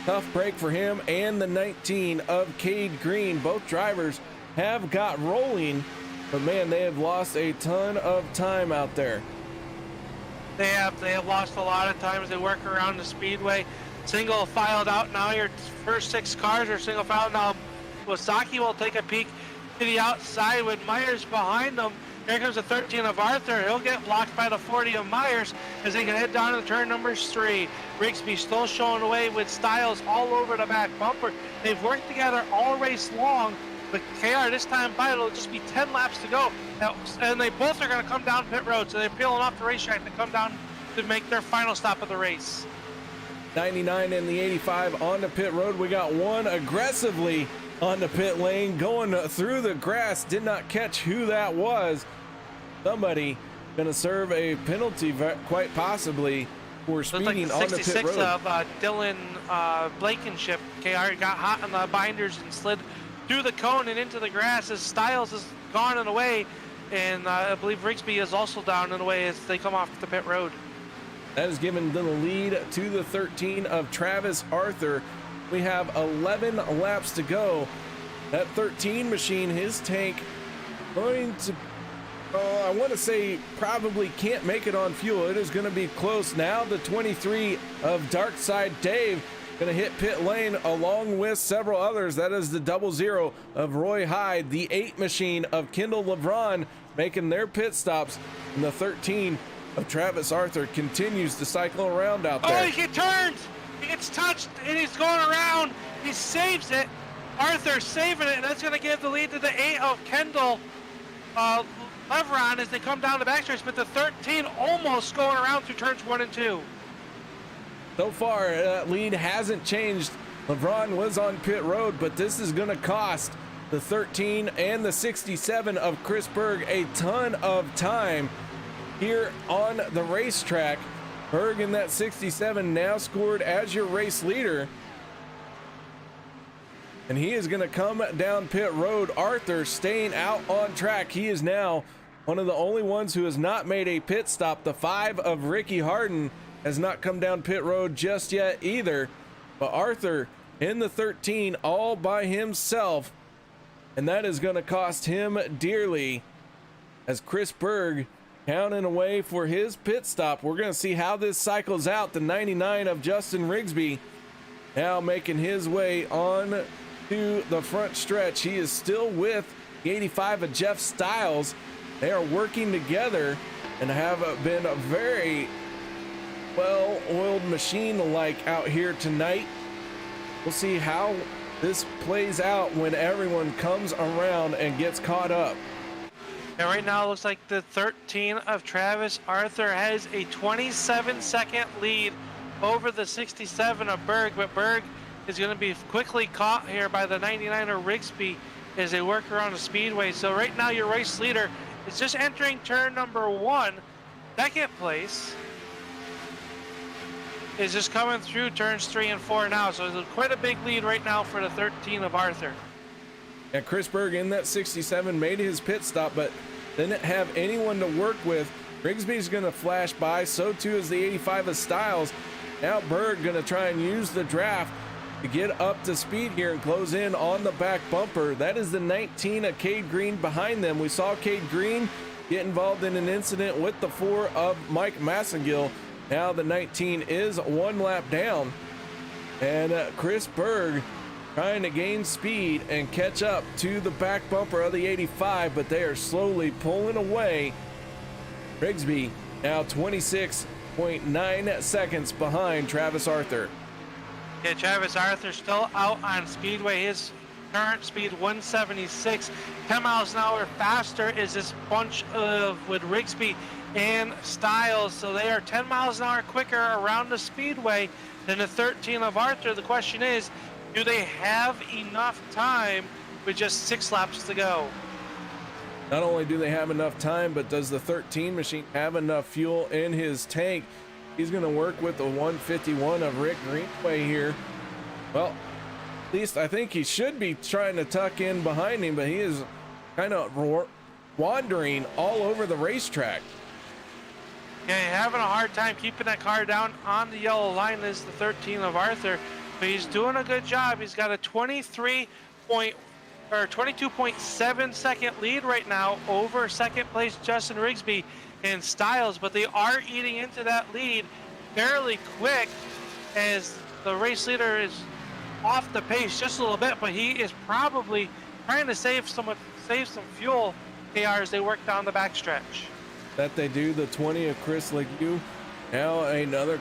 tough break for him and the 19 of Cade Green. Both drivers have got rolling, but man, they have lost a ton of time out there. They have lost a lot of time as they work around the speedway. Single filed out now. Your first 6 cars are single filed now. Wysocki will take a peek to the outside with Myers behind them. Here comes the 13 of Arthur. He'll get blocked by the 40 of Myers as they can head down to turn numbers 3. Rigsby still showing away with Styles all over the back bumper. They've worked together all race long, but KR this time by it'll just be 10 laps to go. Now, and they both are going to come down pit road, so they're peeling off the racetrack to come down to make their final stop of the race. 99 and the 85 on the pit road. We got one aggressively on the pit lane going through the grass. Did not catch who that was. Somebody gonna serve a penalty quite possibly for speeding like on the pit road. of Dylan Blankenship. KR got hot on the binders and slid through the cone and into the grass as Styles is gone and away, and I believe Rigsby is also down and away as they come off the pit road. That has given the lead to the 13 of Travis Arthur. We have 11 laps to go. That 13 machine, his tank, going to, I want to say probably can't make it on fuel. It is going to be close now. The 23 of Darkside Dave going to hit pit lane along with several others. That is the 00 of Roy Hyde. The 8 machine of Kendall LeBron making their pit stops. And the 13 of Travis Arthur continues to cycle around out there. Oh, he turns! He gets touched and he's going around. He saves it. Arthur saving it, and that's going to give the lead to the 8 of Kendall Leveron as they come down the backstretch, but the 13 almost going around through turns 1 and 2. So far, that lead hasn't changed. LeBron was on pit road, but this is going to cost the 13 and the 67 of Chris Berg a ton of time here on the racetrack. Berg in that 67 now scored as your race leader, and he is going to come down pit road. Arthur staying out on track. He is now one of the only ones who has not made a pit stop. The 5 of Ricky Harden has not come down pit road just yet either, but Arthur in the 13 all by himself, and that is going to cost him dearly as Chris Berg counting away for his pit stop. We're going to see how this cycles out. The 99 of Justin Rigsby now making his way on to the front stretch. He is still with the 85 of Jeff Styles. They are working together and have been a very well-oiled machine like out here tonight. We'll see how this plays out when everyone comes around and gets caught up. And right now it looks like the 13 of Travis Arthur has a 27-second lead over the 67 of Berg, but Berg is going to be quickly caught here by the 99er Rigsby as they work around the speedway. So right now your race leader is just entering turn number 1. Second place is just coming through turns 3 and 4 now. So it's quite a big lead right now for the 13 of Arthur. And Chris Berg in that 67 made his pit stop, but didn't have anyone to work with. Rigsby's going to flash by, so too is the 85 of Styles. Now Berg going to try and use the draft to get up to speed here and close in on the back bumper. That is the 19 of Cade Green behind them. We saw Cade Green get involved in an incident with the 4 of Mike Massengill. Now the 19 is 1 lap down, and Chris Berg trying to gain speed and catch up to the back bumper of the 85, but they are slowly pulling away. Rigsby now 26.9 seconds behind Travis Arthur. Yeah, Travis Arthur still out on speedway. His current speed 176, 10 miles an hour faster is this bunch with Rigsby and Styles. So they are 10 miles an hour quicker around the speedway than the 13 of Arthur. The question is, do they have enough time with just 6 laps to go? Not only do they have enough time, but does the 13 machine have enough fuel in his tank? He's going to work with the 151 of Rick Greenway here. Well, at least I think he should be trying to tuck in behind him, but he is kind of wandering all over the racetrack. Yeah, having a hard time keeping that car down on the yellow line is the 13 of Arthur, but he's doing a good job. He's got a 22.7 second lead right now over second place Justin Rigsby and Styles, but they are eating into that lead fairly quick as the race leader is off the pace just a little bit, but he is probably trying to save some fuel, KR, as they work down the backstretch. That they do. The 20 of Chris Legue now another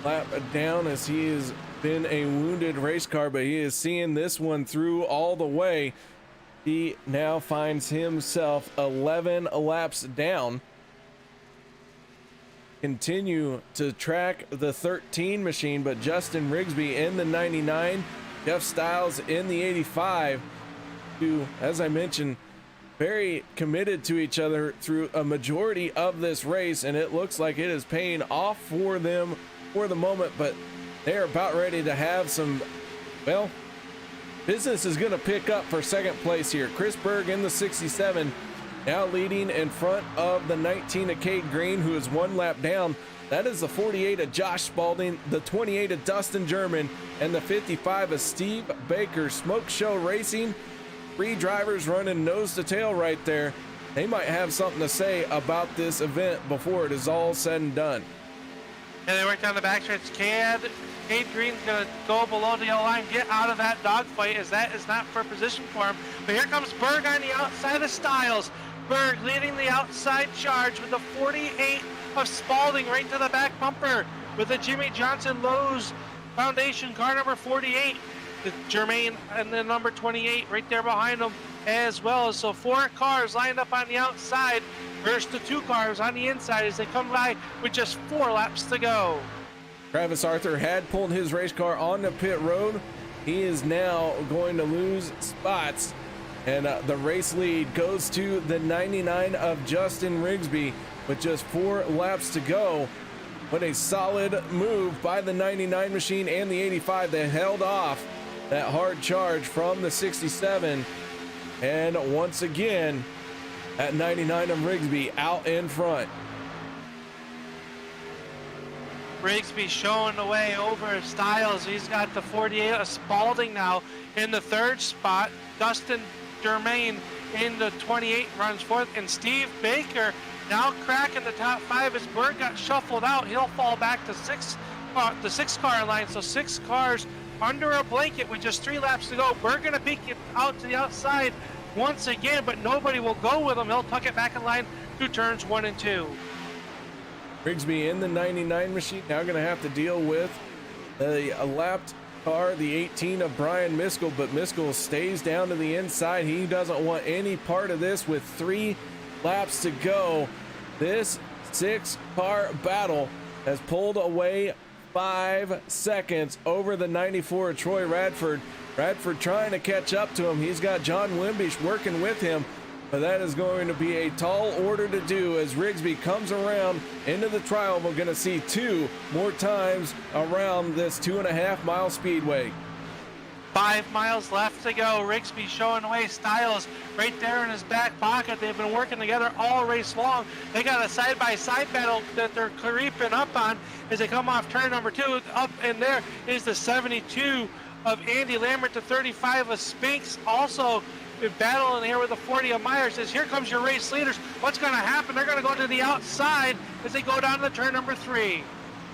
lap down as he has been a wounded race car, but he is seeing this one through all the way. He now finds himself 11 laps down. Continue to track the 13 machine, but Justin Rigsby in the 99, Jeff Styles in the 85, who, as I mentioned, very committed to each other through a majority of this race, and it looks like it is paying off for them for the moment, but they're about ready to have some, well, business is going to pick up for second place here. Chris Berg in the 67, now leading in front of the 19 of Cade Green, who is one lap down. That is the 48 of Josh Spalding, the 28 of Dustin German, and the 55 of Steve Baker. Smoke Show Racing, 3 drivers running nose to tail right there. They might have something to say about this event before it is all said and done. Yeah, they work down the backstretch. Cade Green's going to go below the yellow line, get out of that dogfight, as that is not for position for him. But here comes Berg on the outside of Styles. Berg leading the outside charge with the 48 of Spalding right to the back bumper with the Jimmy Johnson Lowe's Foundation car number 48. The Jermaine and the number 28 right there behind them as well. So 4 cars lined up on the outside versus the 2 cars on the inside as they come by with just 4 laps to go. Travis Arthur had pulled his race car on the pit road. He is now going to lose spots, and the race lead goes to the 99 of Justin Rigsby with just 4 laps to go. What a solid move by the 99 machine and the 85 that held off that hard charge from the 67. And once again, at 99 of Rigsby out in front. Rigsby showing the way over Styles. He's got the 48 of Spalding now in the 3rd spot. Dustin Germain in the 28 runs 4th, and Steve Baker now cracking the top 5 as Berg got shuffled out. He'll fall back to the 6 car line, so 6 cars under a blanket with just 3 laps to go. Berg gonna peek it out to the outside once again, but nobody will go with him. He'll tuck it back in line through turns 1 and 2. Rigsby in the 99 machine now going to have to deal with a lapped car, the 18 of Brian Miskell, but Miskell stays down to the inside. He doesn't want any part of this with 3 laps to go. This 6-car battle has pulled away 5 seconds over the 94 of Troy Radford. Radford trying to catch up to him. He's got John Wimbish working with him, but that is going to be a tall order to do as Rigsby comes around into the trial. We're going to see 2 more times around this 2.5 mile speedway. 5 miles left to go. Rigsby showing away. Styles right there in his back pocket. They've been working together all race long. They got a side-by-side battle that they're creeping up on as they come off turn number 2. Up in there is the 72 of Andy Lambert, the 35 of Spinks. Also battling here with the 40 of Myers. Says, here comes your race leaders. What's going to happen? They're going to go to the outside as they go down to turn number 3.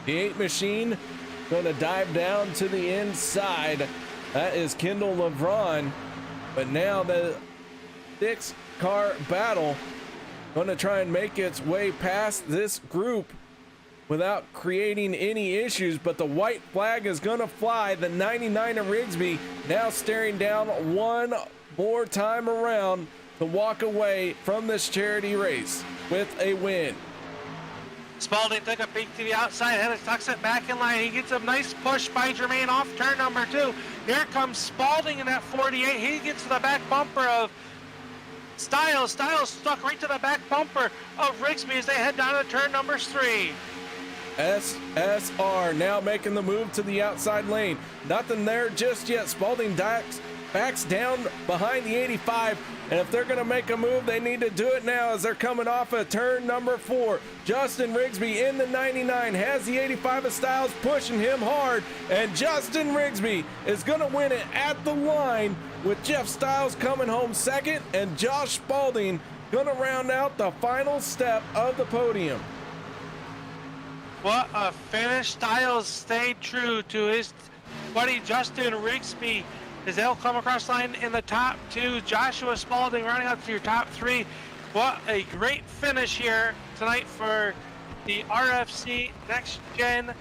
The 8 machine going to dive down to the inside. That is Kendall LeBron. But now the 6-car battle going to try and make its way past this group without creating any issues, but the white flag is going to fly. The 99 of Rigsby now staring down one more time around to walk away from this charity race with a win. Spalding took a peek to the outside, tucks it back in line. He gets a nice push by Jermaine off turn number 2. Here comes Spalding in that 48. He gets to the back bumper of Styles stuck right to the back bumper of Rigsby as they head down to turn number 3. SSR now making the move to the outside lane. Nothing there just yet. Spalding backs down behind the 85, and if they're going to make a move, they need to do it now as they're coming off of turn number 4. Justin Rigsby in the 99 has the 85 of Styles pushing him hard, and Justin Rigsby is going to win it at the line with Jeff Styles coming home second and Josh Spalding going to round out the final step of the podium. What a finish. Styles stayed true to his buddy Justin Rigsby as they'll come across the line in the top 2. Joshua Spalding running up to your top 3. What a great finish here tonight for the RFC Next Gen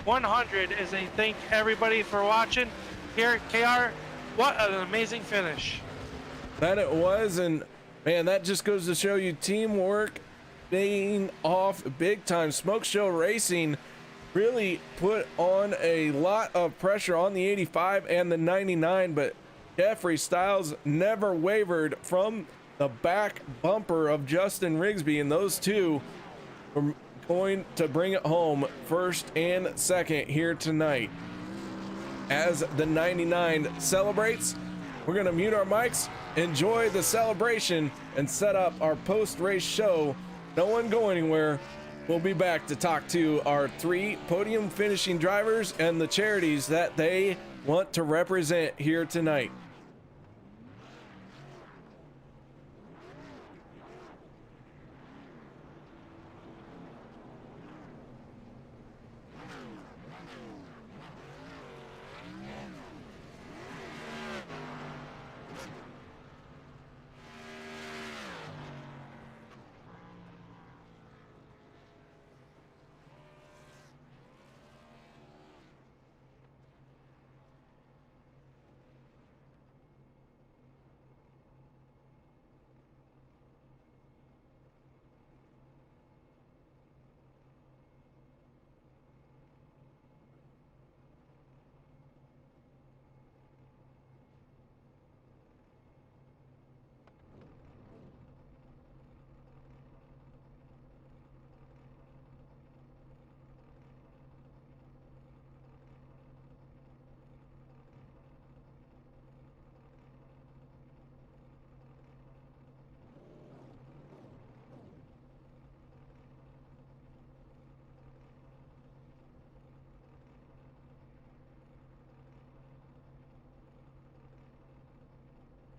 100 as they thank everybody for watching here at KR. What an amazing finish. That it was, and man, that just goes to show you teamwork being off big time. Smoke Show Racing really put on a lot of pressure on the 85 and the 99, but Jeffrey Styles never wavered from the back bumper of Justin Rigsby, and those two are going to bring it home first and second here tonight. As the 99 celebrates, we're going to mute our mics, enjoy the celebration, and set up our post-race show. No one go anywhere. We'll be back to talk to our 3 podium finishing drivers and the charities that they want to represent here tonight.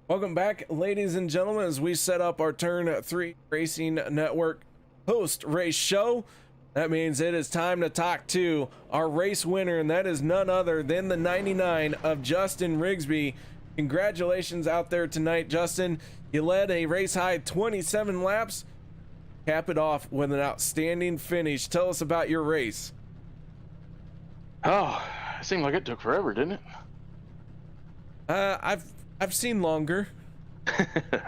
Welcome back, ladies and gentlemen, as we set up our Turn 3 Racing Network post-race show. That means it is time to talk to our race winner, and that is none other than the 99 of Justin Rigsby. Congratulations out there tonight, Justin. You led a race-high 27 laps. Cap it off with an outstanding finish. Tell us about your race. Oh, it seemed like it took forever, didn't it? I've seen longer.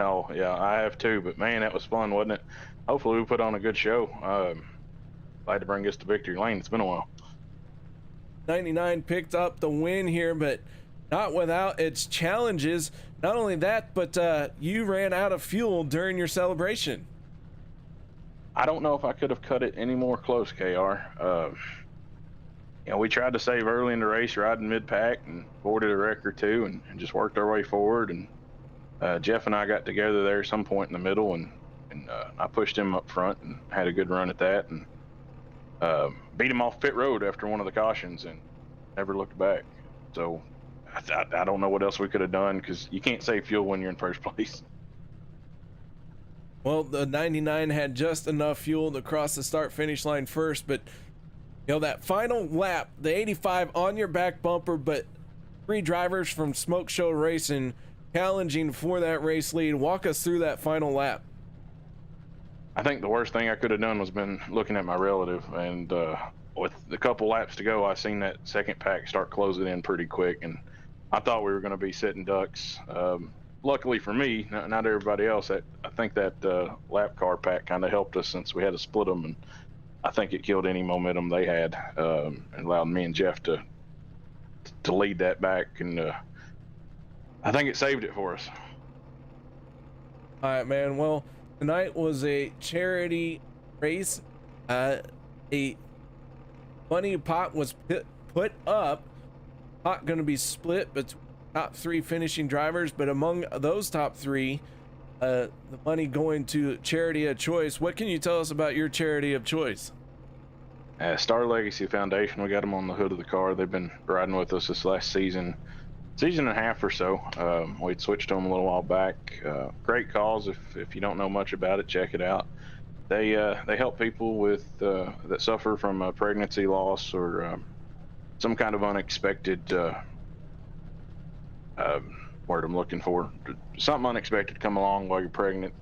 Oh, yeah, I have too, but man, that was fun, wasn't it? Hopefully we put on a good show. Glad to bring us to victory lane. It's been a while. 99 picked up the win here, but not without its challenges. Not only that, but you ran out of fuel during your celebration. I don't know if I could have cut it any more close, KR. You know, we tried to save early in the race, riding mid-pack, and boarded a wreck or two, and just worked our way forward. And Jeff and I got together there at some point in the middle, and I pushed him up front and had a good run at that, and beat him off pit road after one of the cautions, and never looked back. So I don't know what else we could have done, because you can't save fuel when you're in first place. Well, the 99 had just enough fuel to cross the start-finish line first, but you know, that final lap, the 85 on your back bumper, but 3 drivers from Smoke Show Racing challenging for that race lead. Walk us through that final lap. I think the worst thing I could have done was been looking at my relative, and with a couple laps to go, I seen that second pack start closing in pretty quick, and I thought we were going to be sitting ducks. Luckily for me, not everybody else, I think that lap car pack kind of helped us, since we had to split them, and I think it killed any momentum they had, and allowed me and Jeff to lead that back, and I think it saved it for us. All right, man. Well, tonight was a charity race. A money pot was put up. Pot going to be split between top 3 finishing drivers, but among those top 3, the money going to charity of choice. What can you tell us about your charity of choice? Star Legacy Foundation. We got them on the hood of the car. They've been riding with us this last season and a half or so. We'd switched to them a little while back. Great cause. If you don't know much about it, check it out. They help people with that suffer from a pregnancy loss or some kind of unexpected word I'm looking for. Something unexpected come along while you're pregnant,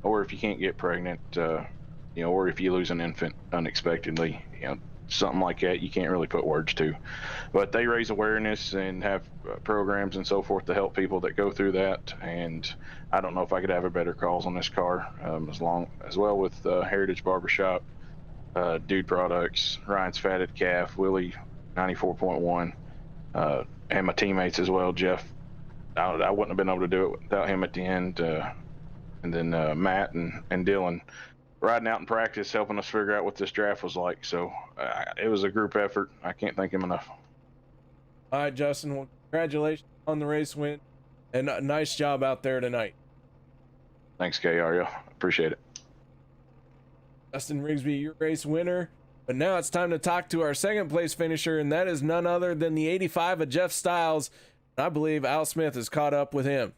or if you can't get pregnant, or if you lose an infant unexpectedly, something like that you can't really put words to. But they raise awareness and have programs and so forth to help people that go through that. And I don't know if I could have a better cause on this car, as well with Heritage Barbershop, Dude Products, Ryan's Fatted Calf, Willie 94.1, and my teammates as well. Jeff, I wouldn't have been able to do it without him at the end. And then Matt and Dylan riding out in practice, helping us figure out what this draft was like. So it was a group effort. I can't thank him enough. All right, Justin. Well, congratulations on the race win, and nice job out there tonight. Thanks, KR. Yeah, appreciate it. Justin Rigsby, your race winner. But now it's time to talk to our second place finisher, and that is none other than the 85 of Jeff Styles. I believe Al Smith has caught up with him.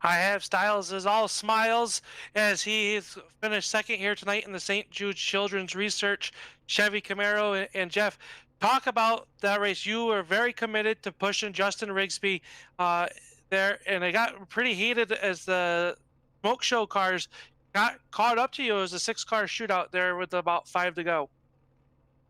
I have Styles is all smiles as he finished second here tonight in the St. Jude Children's Research Chevy Camaro. And Jeff, talk about that race. You were very committed to pushing Justin Rigsby there, and it got pretty heated as the smoke show cars got caught up to you. It was a 6-car shootout there with about 5 to go.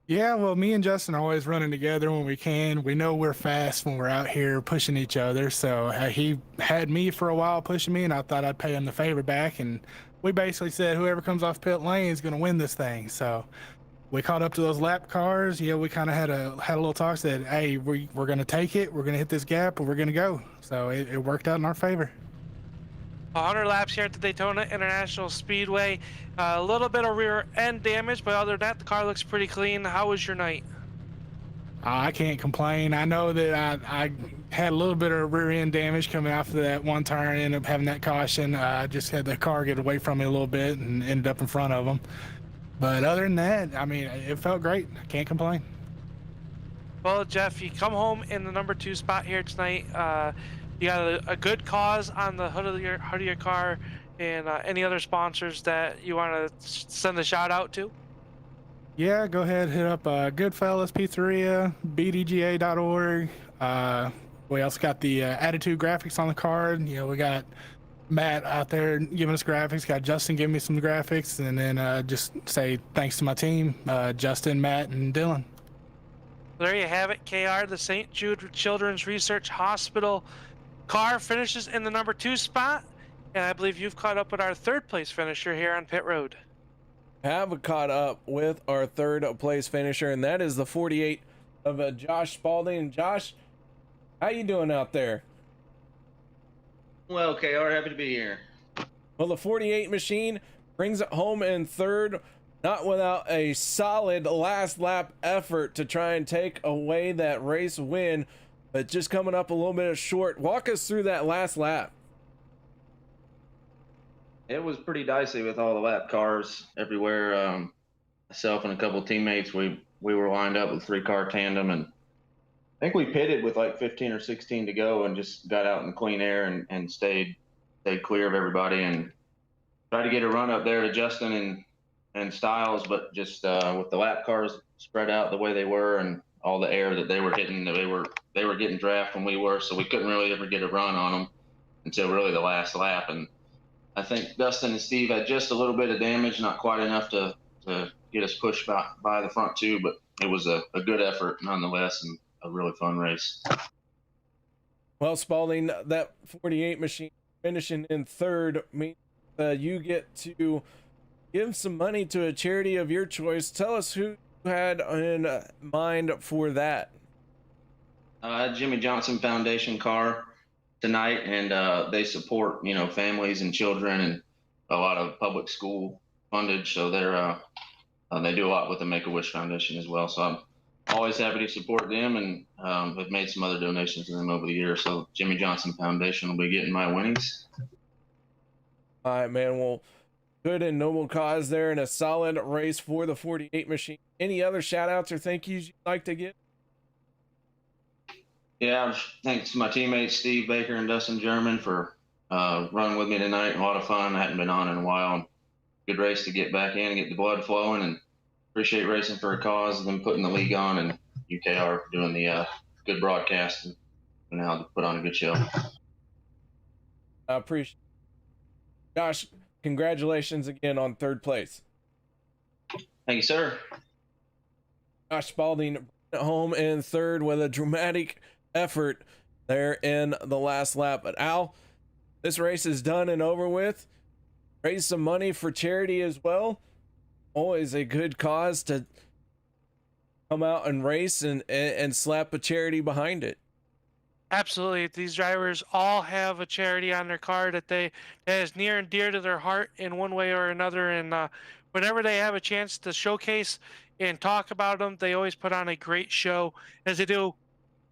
Yeah, well, me and Justin are always running together when we can. We know we're fast when we're out here pushing each other. So he had me for a while pushing me, and I thought I'd pay him the favor back. And we basically said whoever comes off pit lane is going to win this thing. So we caught up to those lap cars. Yeah, we kind of had a little talk. Said, hey, we're going to take it. We're going to hit this gap, and we're going to go. So it worked out in our favor. 100 laps here at the Daytona International Speedway. A little bit of rear end damage, but other than that, the car looks pretty clean. How was your night? I can't complain. I know that I had a little bit of rear end damage coming after that one turn. Ended up having that caution. I just had the car get away from me a little bit and ended up in front of them. But other than that, I mean, it felt great. I can't complain. Well, Jeff, you come home in the number 2 spot here tonight. You got a good cause on the hood of your car, and any other sponsors that you want to send a shout out to? Yeah, go ahead, hit up Goodfellas Pizzeria, bdga.org. We also got the Attitude graphics on the card. We got Matt out there giving us graphics, got Justin giving me some graphics, and then just say thanks to my team, Justin, Matt, and Dylan. There you have it, KR. The St. Jude Children's Research Hospital car finishes in the number 2 spot, and I believe you've caught up with our 3rd place finisher here on pit road. Have caught up with our 3rd place finisher, and that is the 48 of Josh Spalding. Josh, how you doing out there? Well, KR, happy to be here. Well, the 48 machine brings it home in 3rd, not without a solid last lap effort to try and take away that race win, but just coming up a little bit short. Walk us through that last lap. It was pretty dicey with all the lap cars everywhere. Myself and a couple of teammates, we were lined up with 3-car tandem, and I think we pitted with like 15 or 16 to go and just got out in the clean air and stayed clear of everybody and tried to get a run up there to Justin and Styles, but just with the lap cars spread out the way they were and all the air that they were hitting, they were getting draft when we were, so we couldn't really ever get a run on them until really the last lap. And I think Dustin and Steve had just a little bit of damage, not quite enough to get us pushed by the front 2, but it was a good effort nonetheless and a really fun race. Well, Spalding, that 48 machine finishing in 3rd means you get to give some money to a charity of your choice. Tell us who you had in mind for that. Jimmy Johnson Foundation car tonight, and they support families and children, and a lot of public school fundage, so they do a lot with the Make-A-Wish Foundation as well. So I'm always happy to support them, and have made some other donations to them over the years. So Jimmy Johnson Foundation will be getting my winnings. All right, man. Well, good and noble cause there, and a solid race for the 48 machine. Any other shout outs or thank yous you'd like to give? Yeah, thanks to my teammates Steve Baker and Dustin German for running with me tonight. A lot of fun. I hadn't been on in a while. Good race to get back in and get the blood flowing, and appreciate racing for a cause, them putting the league on, and UKR for doing the good broadcast and how to put on a good show. I appreciate it. Josh, congratulations again on third place. Thank you, sir. Josh Spalding at home in third with a dramatic effort there in the last lap. But Al, this race is done and over with. Raise some money for charity as well. Always a good cause to come out and race and slap a charity behind it. Absolutely. These drivers all have a charity on their car that is near and dear to their heart in one way or another. And whenever they have a chance to showcase and talk about them, they always put on a great show, as they do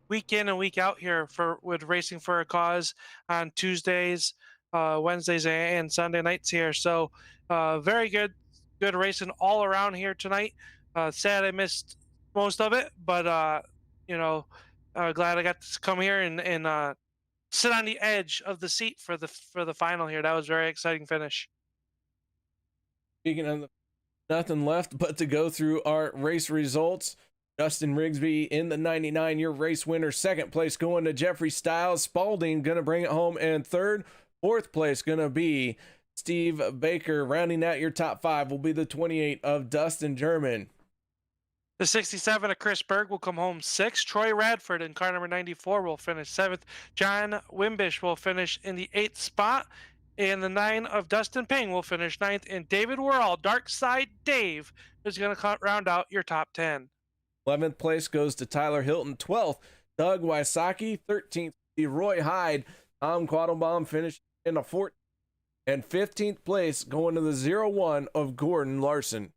week in and week out here with Racing for a Cause on Tuesdays, Wednesdays, and Sunday nights here. So very good racing all around here tonight. Sad I missed most of it, but glad I got to come here and sit on the edge of the seat for the final here. That was a very exciting finish. Speaking of nothing left but to go through our race results. Justin Rigsby in the 99, your race winner. Second place going to Jeffrey Stiles. Spalding gonna bring it home in third. Fourth place gonna be Steve Baker. Rounding out your top five will be the 28 of Dustin German. The 67 of Chris Berg will come home sixth. Troy Radford in car number 94 will finish seventh. John Wimbish will finish in the 8th spot. And the 9 of Dustin Ping will finish 9th. And David Worrell, Dark Side Dave, is going to round out your top 10. 11th place goes to Tyler Hilton. 12th, Doug Wysocki. 13th, Roy Hyde. Tom Quattlebaum finished in the 14th. And 15th place going to the 0-1 of Gordon Larson.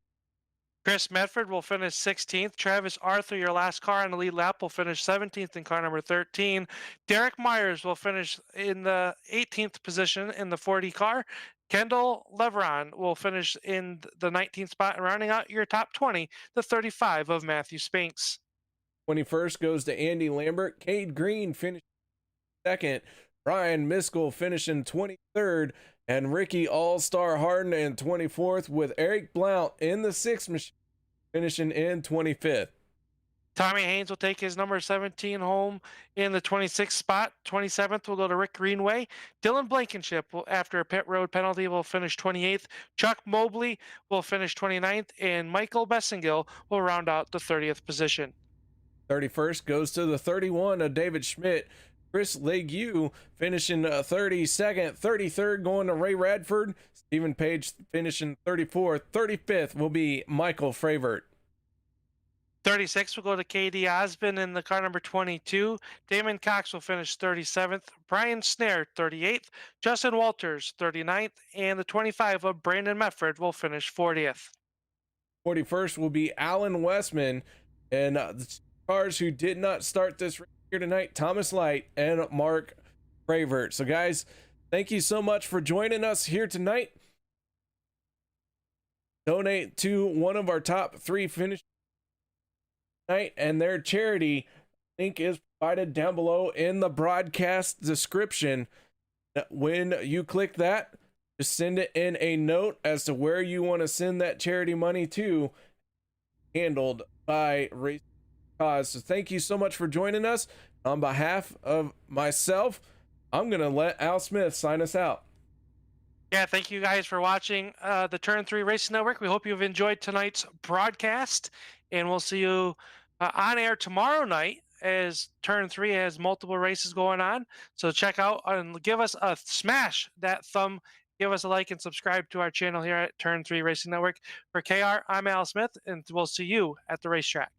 Chris Medford will finish 16th. Travis Arthur, your last car on the lead lap, will finish 17th in car number 13. Derek Myers will finish in the 18th position in the 40 car. Kendall Leveron will finish in the 19th spot, and rounding out your top 20, the 35 of Matthew Spinks. 21st goes to Andy Lambert. Cade Green finished second. Ryan Miskell finishing 23rd. And Ricky All-Star Harden in 24th, with Eric Blount in the 6th machine finishing in 25th. Tommy Haynes will take his number 17 home in the 26th spot. 27th will go to Rick Greenway. Dylan Blankenship will, after a pit road penalty, will finish 28th. Chuck Mobley will finish 29th, and Michael Bessingill will round out the 30th position. 31st goes to the 31 of David Schmidt. Chris Legue finishing 32nd. 33rd going to Ray Radford. Stephen Page finishing 34th. 35th will be Michael Fravert. 36 will go to KD Osbin in the car number 22. Damon Cox will finish 37th. Brian Snare, 38th. Justin Walters, 39th. And the 25 of Brandon Mefford will finish 40th. 41st will be Alan Westman. And the cars who did not start this race here tonight, Thomas Light and Mark Fravert. So guys, thank you so much for joining us here tonight. Donate to one of our top 3 finishes tonight, and their charity link is provided down below in the broadcast description. When you click that, just send it in a note as to where you want to send that charity money to, handled by Race Cause. So thank you so much for joining us. On behalf of myself, I'm going to let Al Smith sign us out. Yeah, thank you guys for watching the Turn 3 Racing Network. We hope you've enjoyed tonight's broadcast, and we'll see you on air tomorrow night as Turn 3 has multiple races going on. So check out and give us a smash that thumb. Give us a like and subscribe to our channel here at Turn 3 Racing Network. For KR, I'm Al Smith, and we'll see you at the racetrack.